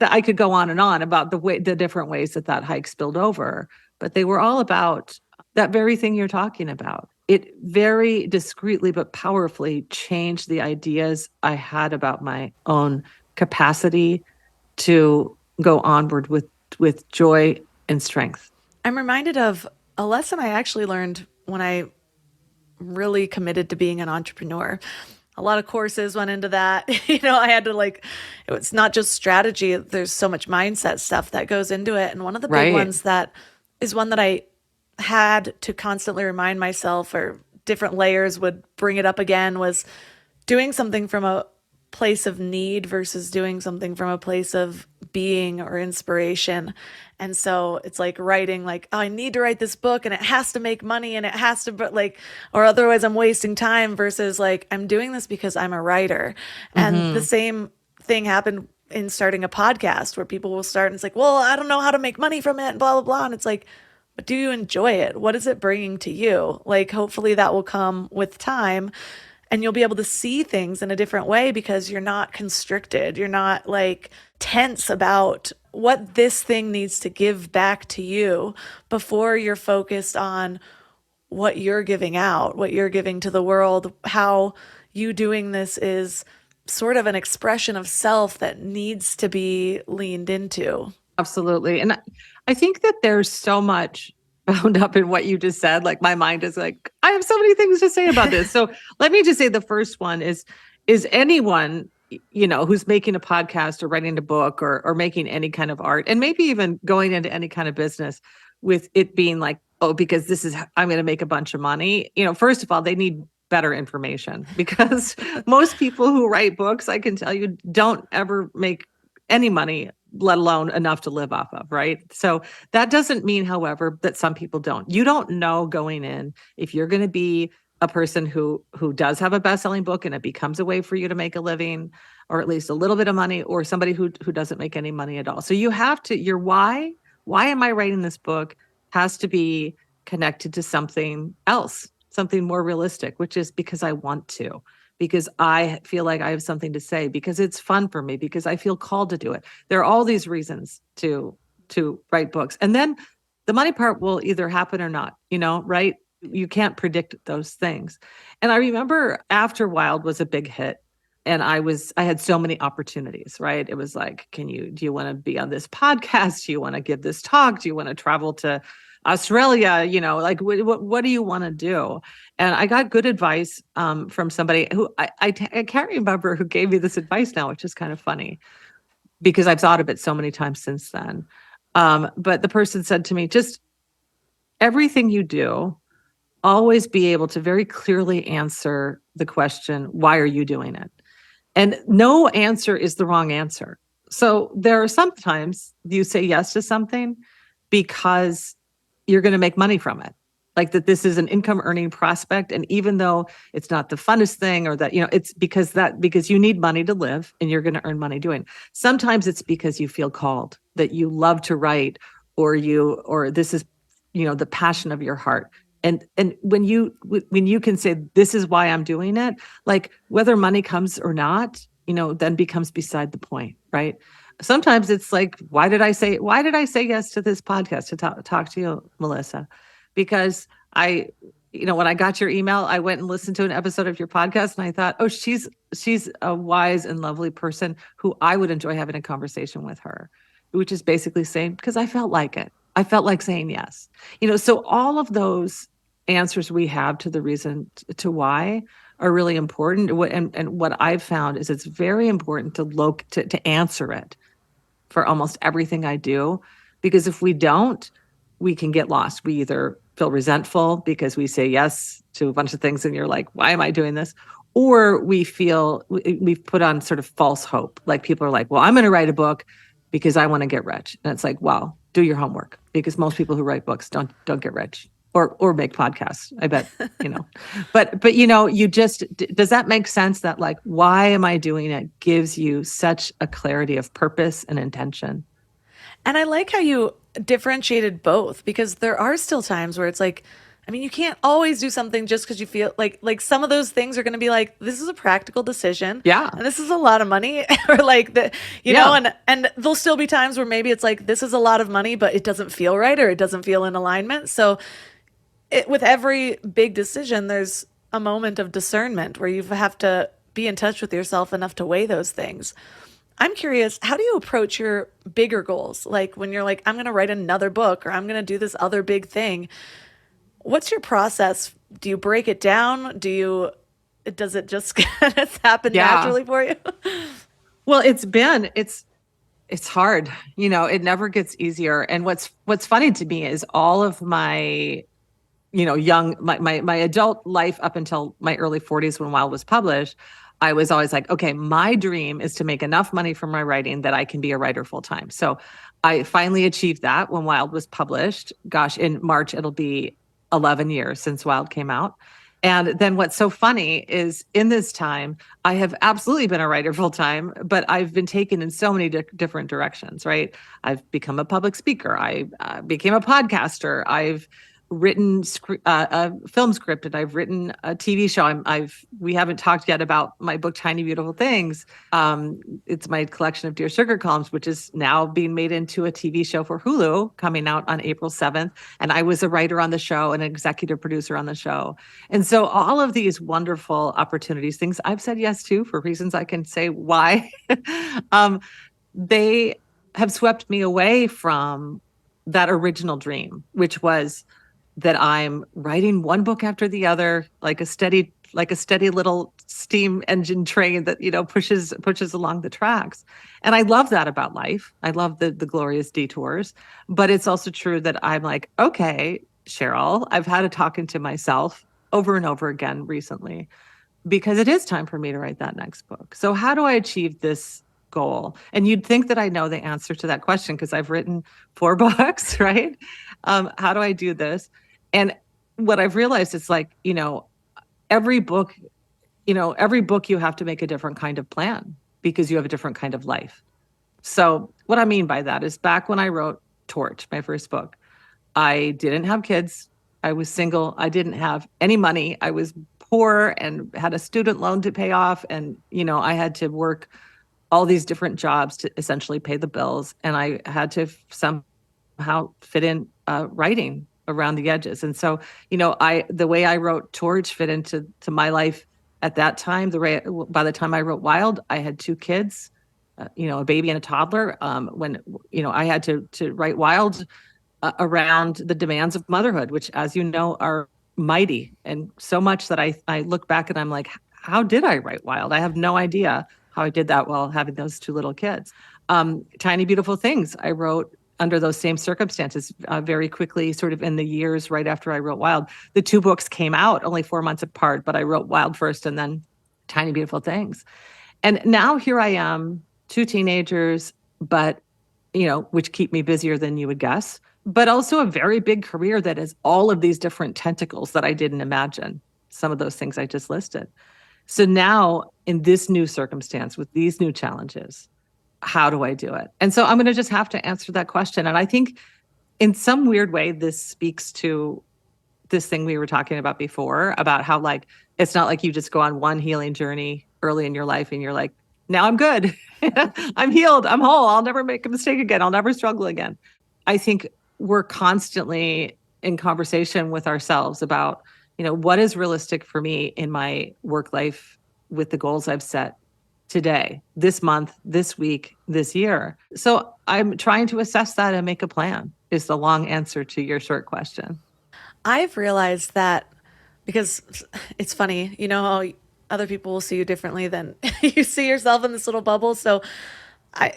I could go on and on about the different ways that hike spilled over, but they were all about that very thing you're talking about. It very discreetly but powerfully changed the ideas I had about my own capacity to go onward with joy and strength. I'm reminded of a lesson I actually learned when I really committed to being an entrepreneur. A lot of courses went into that. I had to it's not just strategy. There's so much mindset stuff that goes into it. And one of the big ones that is one that I had to constantly remind myself, or different layers would bring it up again, was doing something from a place of need versus doing something from a place of being or inspiration. And so it's like writing, oh, I need to write this book and it has to make money and it has to, or otherwise I'm wasting time, versus I'm doing this because I'm a writer. And the same thing happened in starting a podcast, where people will start and it's like, well, I don't know how to make money from it and blah, blah, blah. And it's like, but do you enjoy it? What is it bringing to you? Hopefully that will come with time and you'll be able to see things in a different way because you're not constricted. You're not tense about what this thing needs to give back to you before you're focused on what you're giving out, what you're giving to the world, how you doing this is sort of an expression of self that needs to be leaned into. Absolutely. And I think that there's so much bound up in what you just said. My mind is I have so many things to say about this. So let me just say the first one is anyone, who's making a podcast or writing a book or making any kind of art, and maybe even going into any kind of business with it being because this is, I'm going to make a bunch of money. First of all, they need better information, because most people who write books, I can tell you, don't ever make any money, let alone enough to live off of, right? So that doesn't mean, however, that some people don't. You don't know going in if you're going to be a person who does have a best-selling book and it becomes a way for you to make a living, or at least a little bit of money, or somebody who doesn't make any money at all. So you have to, your why am I writing this book, has to be connected to something else, something more realistic, which is because I want to, because I feel like I have something to say, because it's fun for me, because I feel called to do it. There are all these reasons to write books. And then the money part will either happen or not, right? You can't predict those things. And I remember after Wild was a big hit, and I had so many opportunities, right? It was like, do you want to be on this podcast? Do you want to give this talk? Do you want to travel to Australia? Like what do you want to do? And I got good advice from somebody who I can't remember who gave me this advice now, which is kind of funny because I've thought of it so many times since then. But the person said to me, just everything you do, always be able to very clearly answer the question, why are you doing it? And no answer is the wrong answer. So there are sometimes you say yes to something because you're going to make money from it. Like that this is an income earning prospect. And even though it's not the funnest thing, or that, it's because you need money to live and you're going to earn money doing. Sometimes it's because you feel called, that you love to write, or this is, the passion of your heart. And when you can say, this is why I'm doing it, like whether money comes or not, then becomes beside the point, right? Sometimes it's like, why did I say yes to this podcast to talk to you, Melissa? Because when I got your email, I went and listened to an episode of your podcast, and I thought, oh, she's a wise and lovely person who I would enjoy having a conversation with her, which is basically saying, because I felt like it. I felt like saying yes. So all of those answers we have to the reason to why are really important. And what I've found is it's very important to answer it for almost everything I do, because if we don't, we can get lost. We either feel resentful because we say yes to a bunch of things and you're like, why am I doing this? Or we feel we've put on sort of false hope. Like people are like, well, I'm going to write a book because I want to get rich. And it's like, well, do your homework, because most people who write books don't get rich or make podcasts. I bet, but you just, does that make sense that like, why am I doing it gives you such a clarity of purpose and intention? And I like how you differentiated both, because there are still times where it's like, you can't always do something just because you feel like some of those things are going to be like, this is a practical decision. Yeah. And this is a lot of money or like the, know, and there'll still be times where maybe it's like, this is a lot of money, but it doesn't feel right, or it doesn't feel in alignment. So with every big decision, there's a moment of discernment where you have to be in touch with yourself enough to weigh those things. I'm curious, how do you approach your bigger goals? Like when you're like, I'm going to write another book, or I'm going to do this other big thing. What's your process? Do you break it down? Does it just kind of happen naturally for you? Well, it's hard. It never gets easier. And what's funny to me is all of my, my adult life up until my early 40s when Wild was published, I was always like, okay, my dream is to make enough money from my writing that I can be a writer full time. So I finally achieved that when Wild was published. Gosh, in March, it'll be 11 years since Wild came out. And then what's so funny is in this time, I have absolutely been a writer full time, but I've been taken in so many different directions, right? I've become a public speaker. I became a podcaster. I've written a film script, and I've written a TV show. We haven't talked yet about my book, Tiny Beautiful Things. It's my collection of Dear Sugar columns, which is now being made into a TV show for Hulu, coming out on April 7th. And I was a writer on the show and an executive producer on the show. And so all of these wonderful opportunities, things I've said yes to for reasons I can say why, they have swept me away from that original dream, which was that I'm writing one book after the other, like a steady little steam engine train that, pushes along the tracks. And I love that about life. I love the glorious detours, but it's also true that I'm like, okay, Cheryl, I've had a talking to myself over and over again recently, because it is time for me to write that next book. So how do I achieve this goal? And you'd think that I know the answer to that question because I've written 4 books, right? How do I do this? And what I've realized is like, every book you have to make a different kind of plan because you have a different kind of life. So what I mean by that is back when I wrote Torch, my first book, I didn't have kids. I was single. I didn't have any money. I was poor and had a student loan to pay off. And, I had to work all these different jobs to essentially pay the bills. And I had to somehow fit in writing around the edges. And so, the way I wrote Torch fit into my life at that time. By the time I wrote Wild, I had 2 kids, a baby and a toddler. When, I had to write Wild around the demands of motherhood, which, as you know, are mighty, and so much that I look back and I'm like, how did I write Wild? I have no idea how I did that while having those 2 little kids. Tiny Beautiful Things, I wrote under those same circumstances very quickly, sort of in the years right after I wrote Wild. The 2 books came out only 4 months apart, but I wrote Wild first and then Tiny Beautiful Things. And now here I am, 2 teenagers, but, which keep me busier than you would guess, but also a very big career that has all of these different tentacles that I didn't imagine, some of those things I just listed. So now in this new circumstance with these new challenges, how do I do it? And so I'm going to just have to answer that question. And I think in some weird way, this speaks to this thing we were talking about before, about how it's not like you just go on one healing journey early in your life and you're like, now I'm good. I'm healed. I'm whole. I'll never make a mistake again. I'll never struggle again. I think we're constantly in conversation with ourselves about, what is realistic for me in my work life with the goals I've set today, this month, this week, this year. So I'm trying to assess that and make a plan, is the long answer to your short question. I've realized that because it's funny, how other people will see you differently than you see yourself in this little bubble. So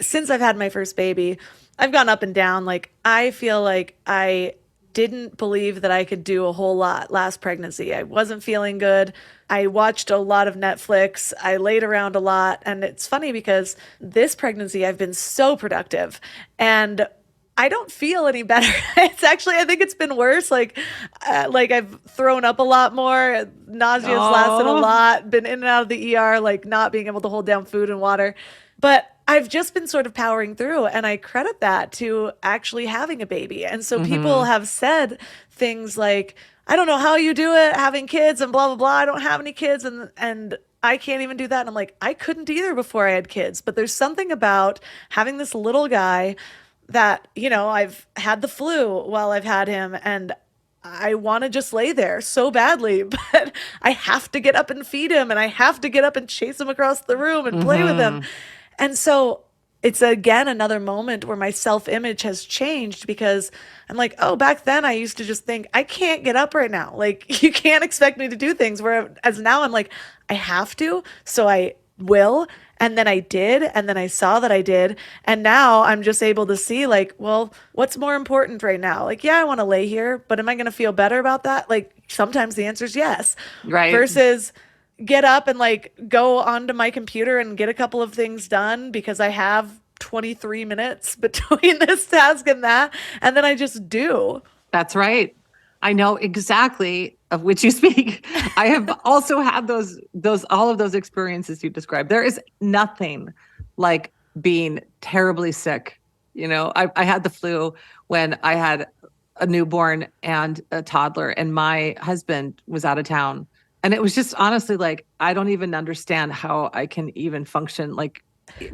since I've had my first baby, I've gone up and down. I feel like I didn't believe that I could do a whole lot last pregnancy. I wasn't feeling good. I watched a lot of Netflix. I laid around a lot. And it's funny because this pregnancy, I've been so productive and I don't feel any better. It's actually, I think it's been worse. I've thrown up a lot more. Nausea has lasted a lot. Been in and out of the ER, not being able to hold down food and water. But I've just been sort of powering through, and I credit that to actually having a baby. And so people have said things like, I don't know how you do it, having kids and blah, blah, blah. I don't have any kids and I can't even do that. And I'm like, I couldn't either before I had kids. But there's something about having this little guy that, I've had the flu while I've had him and I want to just lay there so badly, but I have to get up and feed him and I have to get up and chase him across the room and play with him. And so it's again another moment where my self-image has changed because I'm like, oh, back then I used to just think I can't get up right now. You can't expect me to do things, whereas now I'm like, I have to, so I will. And then I did, and then I saw that I did. And now I'm just able to see well, what's more important right now? Yeah, I want to lay here, but am I going to feel better about that? Sometimes the answer is yes. Right. Versus get up and go onto my computer and get a couple of things done because I have 23 minutes between this task and that. And then I just do. That's right. I know exactly of which you speak. I have also had all of those experiences you described. There is nothing like being terribly sick. I had the flu when I had a newborn and a toddler, and my husband was out of town. And it was just honestly I don't even understand how I can even function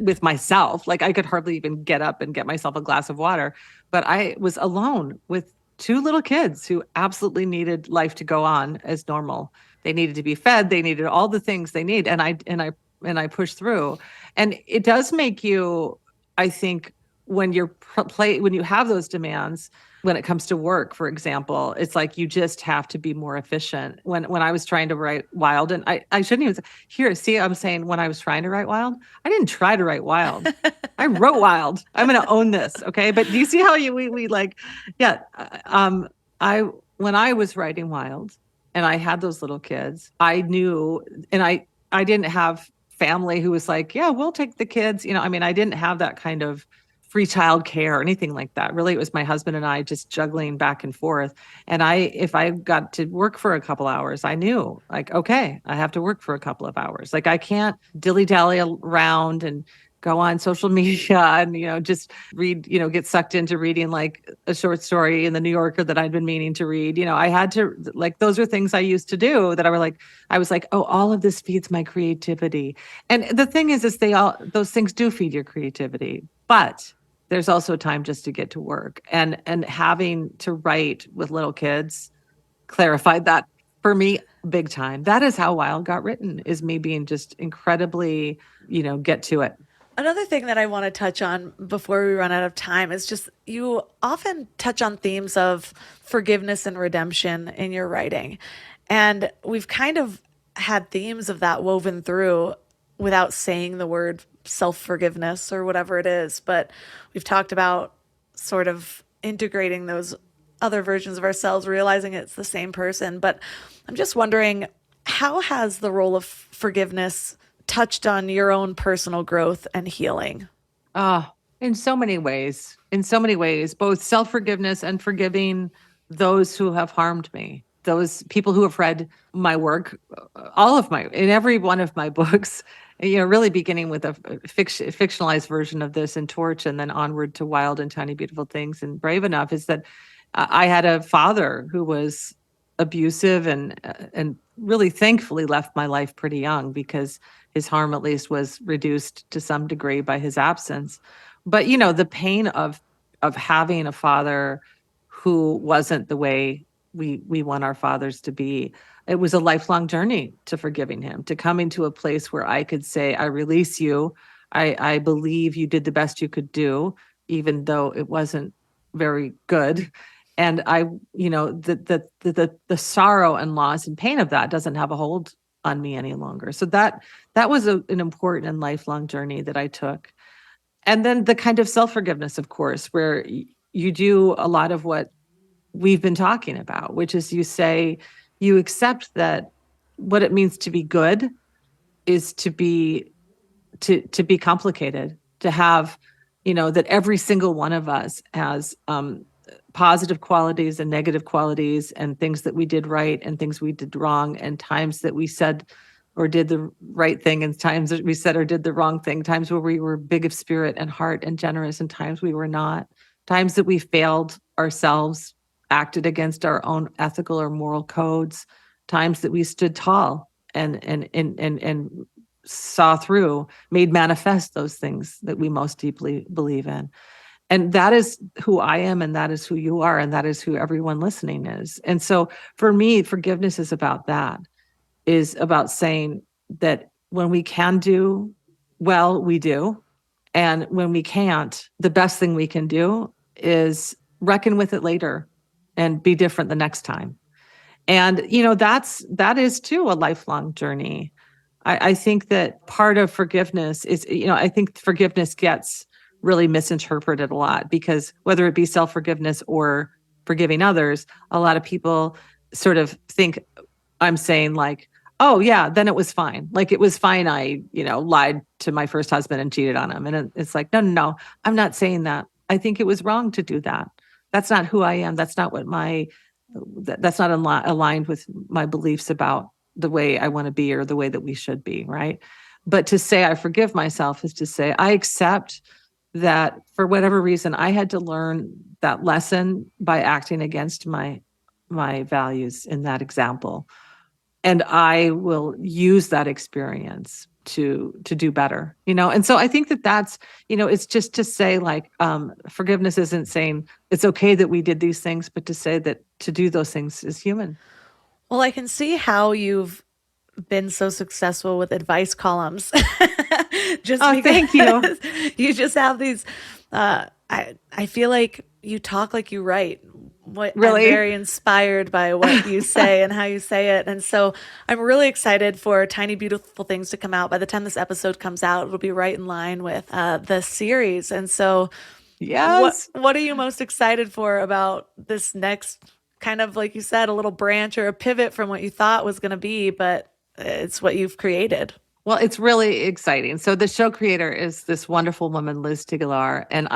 with myself. I could hardly even get up and get myself a glass of water. But I was alone with 2 little kids who absolutely needed life to go on as normal. They needed to be fed. They needed all the things they need. And I pushed through. And it does make you, I think, when when you have those demands, when it comes to work, for example, it's you just have to be more efficient. When I was trying to write Wild, and I shouldn't even I'm saying when I was trying to write Wild, I didn't try to write Wild. I wrote Wild. I'm going to own this. Okay. But do you see how when I was writing Wild and I had those little kids, I knew, and I didn't have family who was yeah, we'll take the kids. I didn't have that kind of free child care or anything like that. Really, it was my husband and I just juggling back and forth. And if I got to work for a couple hours, I knew okay, I have to work for a couple of hours. I can't dilly-dally around and go on social media and, just read, get sucked into reading like a short story in the New Yorker that I'd been meaning to read. I had to, like, those are things I used to do that I was like, oh, all of this feeds my creativity. And the thing is those things do feed your creativity, but there's also time just to get to work, and having to write with little kids clarified that for me big time. That is how Wild got written, is me being just incredibly, get to it. Another thing that I want to touch on before we run out of time is just you often touch on themes of forgiveness and redemption in your writing. And we've kind of had themes of that woven through without saying the word self-forgiveness or whatever it is. But we've talked about sort of integrating those other versions of ourselves, realizing it's the same person. But I'm just wondering, how has the role of forgiveness touched on your own personal growth and healing? In so many ways, both self-forgiveness and forgiving those who have harmed me, those people who have read my work, in every one of my books, really beginning with a fictionalized version of this in Torch, and then onward to Wild and Tiny Beautiful Things and Brave Enough, is that I had a father who was abusive and really thankfully left my life pretty young, because his harm at least was reduced to some degree by his absence. But the pain of having a father who wasn't the way we want our fathers to be, it was a lifelong journey to forgiving him, to coming to a place where I could say, I release you. I believe you did the best you could do, even though it wasn't very good. And the sorrow and loss and pain of that doesn't have a hold on me any longer. So that was an important and lifelong journey that I took. And then the kind of self-forgiveness, of course, where you do a lot of what we've been talking about, which is you accept that what it means to be good is to be complicated, to have, that every single one of us has positive qualities and negative qualities, and things that we did right and things we did wrong, and times that we said or did the right thing, and times that we said or did the wrong thing, times where we were big of spirit and heart and generous, and times we were not, times that we failed ourselves, acted against our own ethical or moral codes, times that we stood tall and saw through, made manifest those things that we most deeply believe in. And that is who I am, and that is who you are, and that is who everyone listening is. And so for me, forgiveness is about that, is about saying that when we can do well, we do. And when we can't, the best thing we can do is reckon with it later and be different the next time. And, that is too a lifelong journey. I think that part of forgiveness is, I think forgiveness gets really misinterpreted a lot, because whether it be self-forgiveness or forgiving others, a lot of people sort of think I'm saying like, oh yeah, then it was fine. Like it was fine. I, lied to my first husband and cheated on him. And it's like, no, I'm not saying that. I think it was wrong to do that. That's not who I am. That's not what that's not aligned with my beliefs about the way I want to be or the way that we should be. Right. But to say I forgive myself is to say I accept that for whatever reason, I had to learn that lesson by acting against my values in that example. And I will use that experience to do better, And so I think that's, it's just to say like, forgiveness isn't saying it's okay that we did these things, but to say that to do those things is human. Well, I can see how you've been so successful with advice columns. Just because thank you. You just have these, I feel like you talk like you write. Really? I'm very inspired by what you say and how you say it. And so I'm really excited for Tiny Beautiful Things to come out. By the time this episode comes out, it'll be right in line with the series. And so yes. What are you most excited for about this next kind of, like you said, a little branch or a pivot from what you thought was going to be, but it's what you've created? Well, it's really exciting. So the show creator is this wonderful woman, Liz Tigelaar, and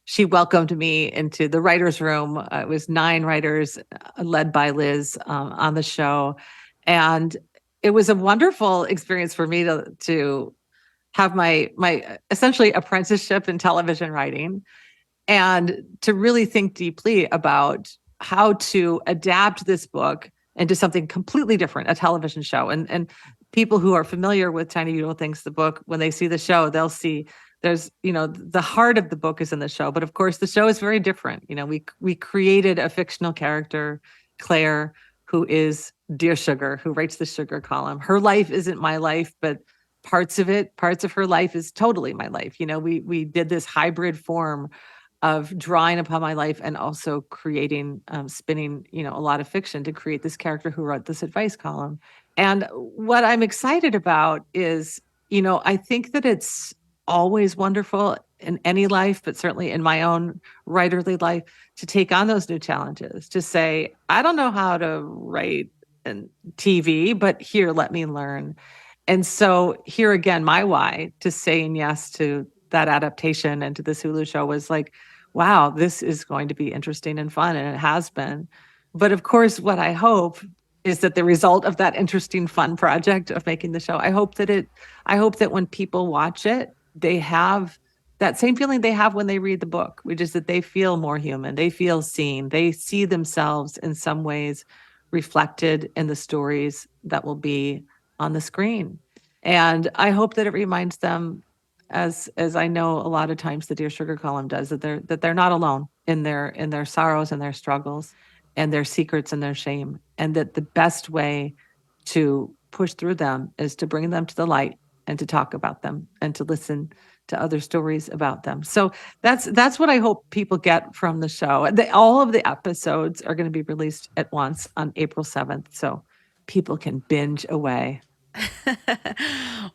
she welcomed me into the writer's room. It was 9 writers led by Liz on the show. And it was a wonderful experience for me to have my essentially apprenticeship in television writing, and to really think deeply about how to adapt this book into something completely different, a television show. And people who are familiar with Tiny Beautiful Things, the book, when they see the show, they'll see there's, the heart of the book is in the show. But of course, the show is very different. We created a fictional character, Claire, who is Dear Sugar, who writes the sugar column. Her life isn't my life, but parts of her life is totally my life. We did this hybrid form of drawing upon my life and also creating, spinning, a lot of fiction to create this character who wrote this advice column. And what I'm excited about is, I think that it's always wonderful in any life, but certainly in my own writerly life, to take on those new challenges, to say, I don't know how to write and TV, but here, let me learn. And so here again, my why to saying yes to that adaptation and to this Hulu show was like, wow, this is going to be interesting and fun. And it has been. But of course, what I hope is that the result of that interesting, fun project of making the show, I hope that when people watch it, they have that same feeling they have when they read the book, which is that they feel more human, they feel seen, they see themselves in some ways reflected in the stories that will be on the screen. And I hope that it reminds them, as I know a lot of times the Dear Sugar column does, that they're not alone in their sorrows and their struggles and their secrets and their shame, and that the best way to push through them is to bring them to the light and to talk about them and to listen to other stories about them. So that's what I hope people get from the show. All of the episodes are going to be released at once on April 7th, so people can binge away.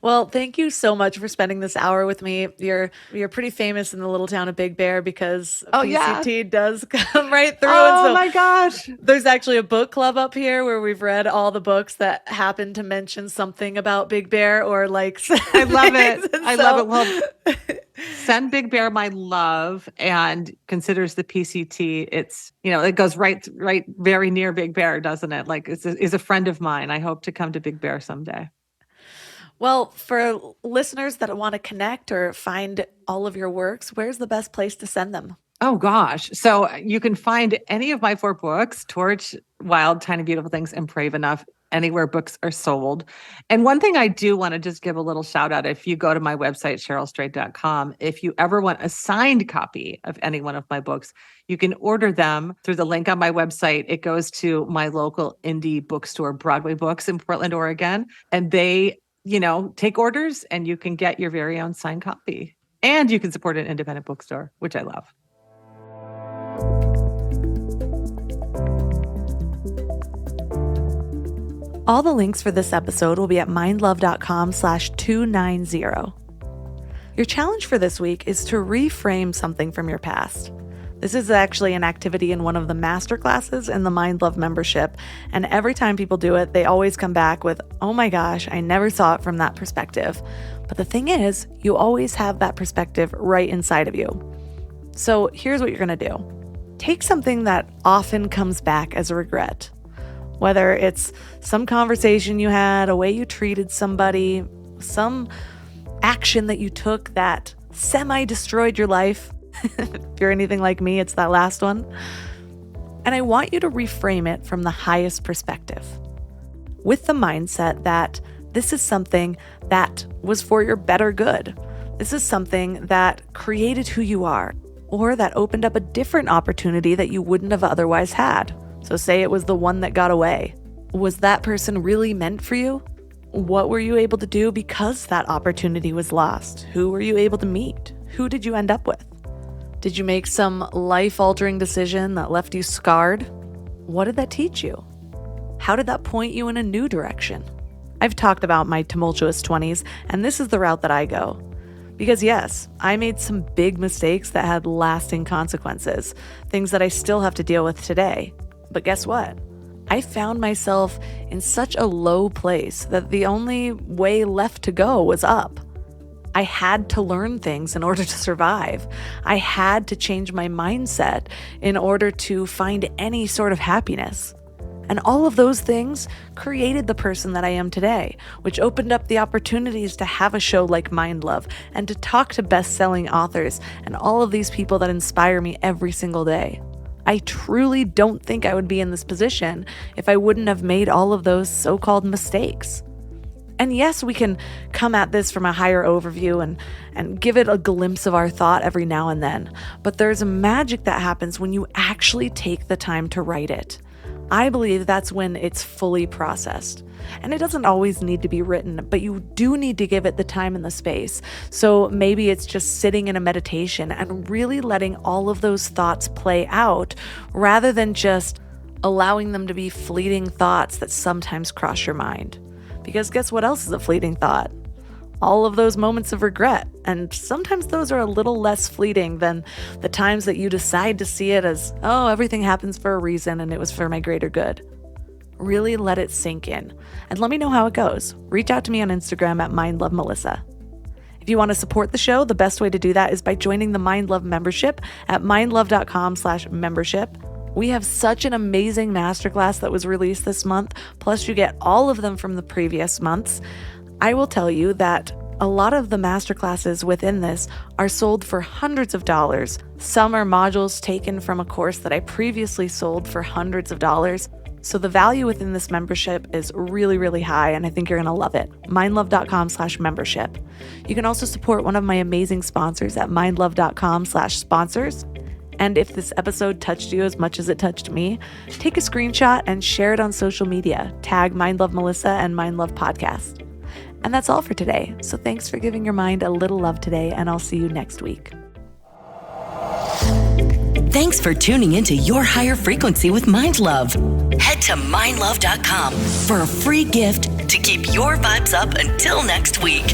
Well, thank you so much for spending this hour with me. You're pretty famous in the little town of Big Bear because PCT does come right through. Oh, and so my gosh. There's actually a book club up here where we've read all the books that happen to mention something about Big Bear or like. I love it. I love it. Well, send Big Bear my love and considers the PCT. It's, it goes right very near Big Bear, doesn't it? Like is a friend of mine. I hope to come to Big Bear someday. Well, for listeners that want to connect or find all of your works, where's the best place to send them? Oh, gosh. So you can find any of my 4 books, Torch, Wild, Tiny Beautiful Things, and Brave Enough, anywhere books are sold. And one thing I do want to just give a little shout out, if you go to my website, CherylStrayed.com, if you ever want a signed copy of any one of my books, you can order them through the link on my website. It goes to my local indie bookstore, Broadway Books in Portland, Oregon, and they take orders and you can get your very own signed copy. And you can support an independent bookstore, which I love. All the links for this episode will be at mindlove.com/290. Your challenge for this week is to reframe something from your past. This is actually an activity in one of the master classes in the Mind Love membership, and every time people do it, they always come back with, oh my gosh, I never saw it from that perspective. But the thing is, you always have that perspective right inside of you. So here's what you're gonna do. Take something that often comes back as a regret, whether it's some conversation you had, a way you treated somebody, some action that you took that semi-destroyed your life. If you're anything like me, it's that last one. And I want you to reframe it from the highest perspective, with the mindset that this is something that was for your better good. This is something that created who you are, or that opened up a different opportunity that you wouldn't have otherwise had. So say it was the one that got away. Was that person really meant for you? What were you able to do because that opportunity was lost? Who were you able to meet? Who did you end up with? Did you make some life-altering decision that left you scarred? What did that teach you? How did that point you in a new direction? I've talked about my tumultuous 20s, and this is the route that I go. Because yes, I made some big mistakes that had lasting consequences, things that I still have to deal with today. But guess what? I found myself in such a low place that the only way left to go was up. I had to learn things in order to survive. I had to change my mindset in order to find any sort of happiness. And all of those things created the person that I am today, which opened up the opportunities to have a show like Mind Love and to talk to best-selling authors and all of these people that inspire me every single day. I truly don't think I would be in this position if I wouldn't have made all of those so-called mistakes. And yes, we can come at this from a higher overview and give it a glimpse of our thought every now and then. But there's a magic that happens when you actually take the time to write it. I believe that's when it's fully processed. And it doesn't always need to be written, but you do need to give it the time and the space. So maybe it's just sitting in a meditation and really letting all of those thoughts play out rather than just allowing them to be fleeting thoughts that sometimes cross your mind. Because guess what else is a fleeting thought? All of those moments of regret. And sometimes those are a little less fleeting than the times that you decide to see it as, oh, everything happens for a reason and it was for my greater good. Really let it sink in. And let me know how it goes. Reach out to me on Instagram at mindlovemelissa. If you want to support the show, the best way to do that is by joining the Mind Love membership at mindlove.com/membership. We have such an amazing masterclass that was released this month, plus you get all of them from the previous months. I will tell you that a lot of the masterclasses within this are sold for hundreds of dollars. Some are modules taken from a course that I previously sold for hundreds of dollars. So the value within this membership is really, really high, and I think you're going to love it. mindlove.com/membership. You can also support one of my amazing sponsors at mindlove.com/sponsors. And if this episode touched you as much as it touched me, take a screenshot and share it on social media. Tag Mind Love Melissa and Mind Love Podcast. And that's all for today. So thanks for giving your mind a little love today, and I'll see you next week. Thanks for tuning into Your Higher Frequency with Mind Love. Head to mindlove.com for a free gift to keep your vibes up until next week.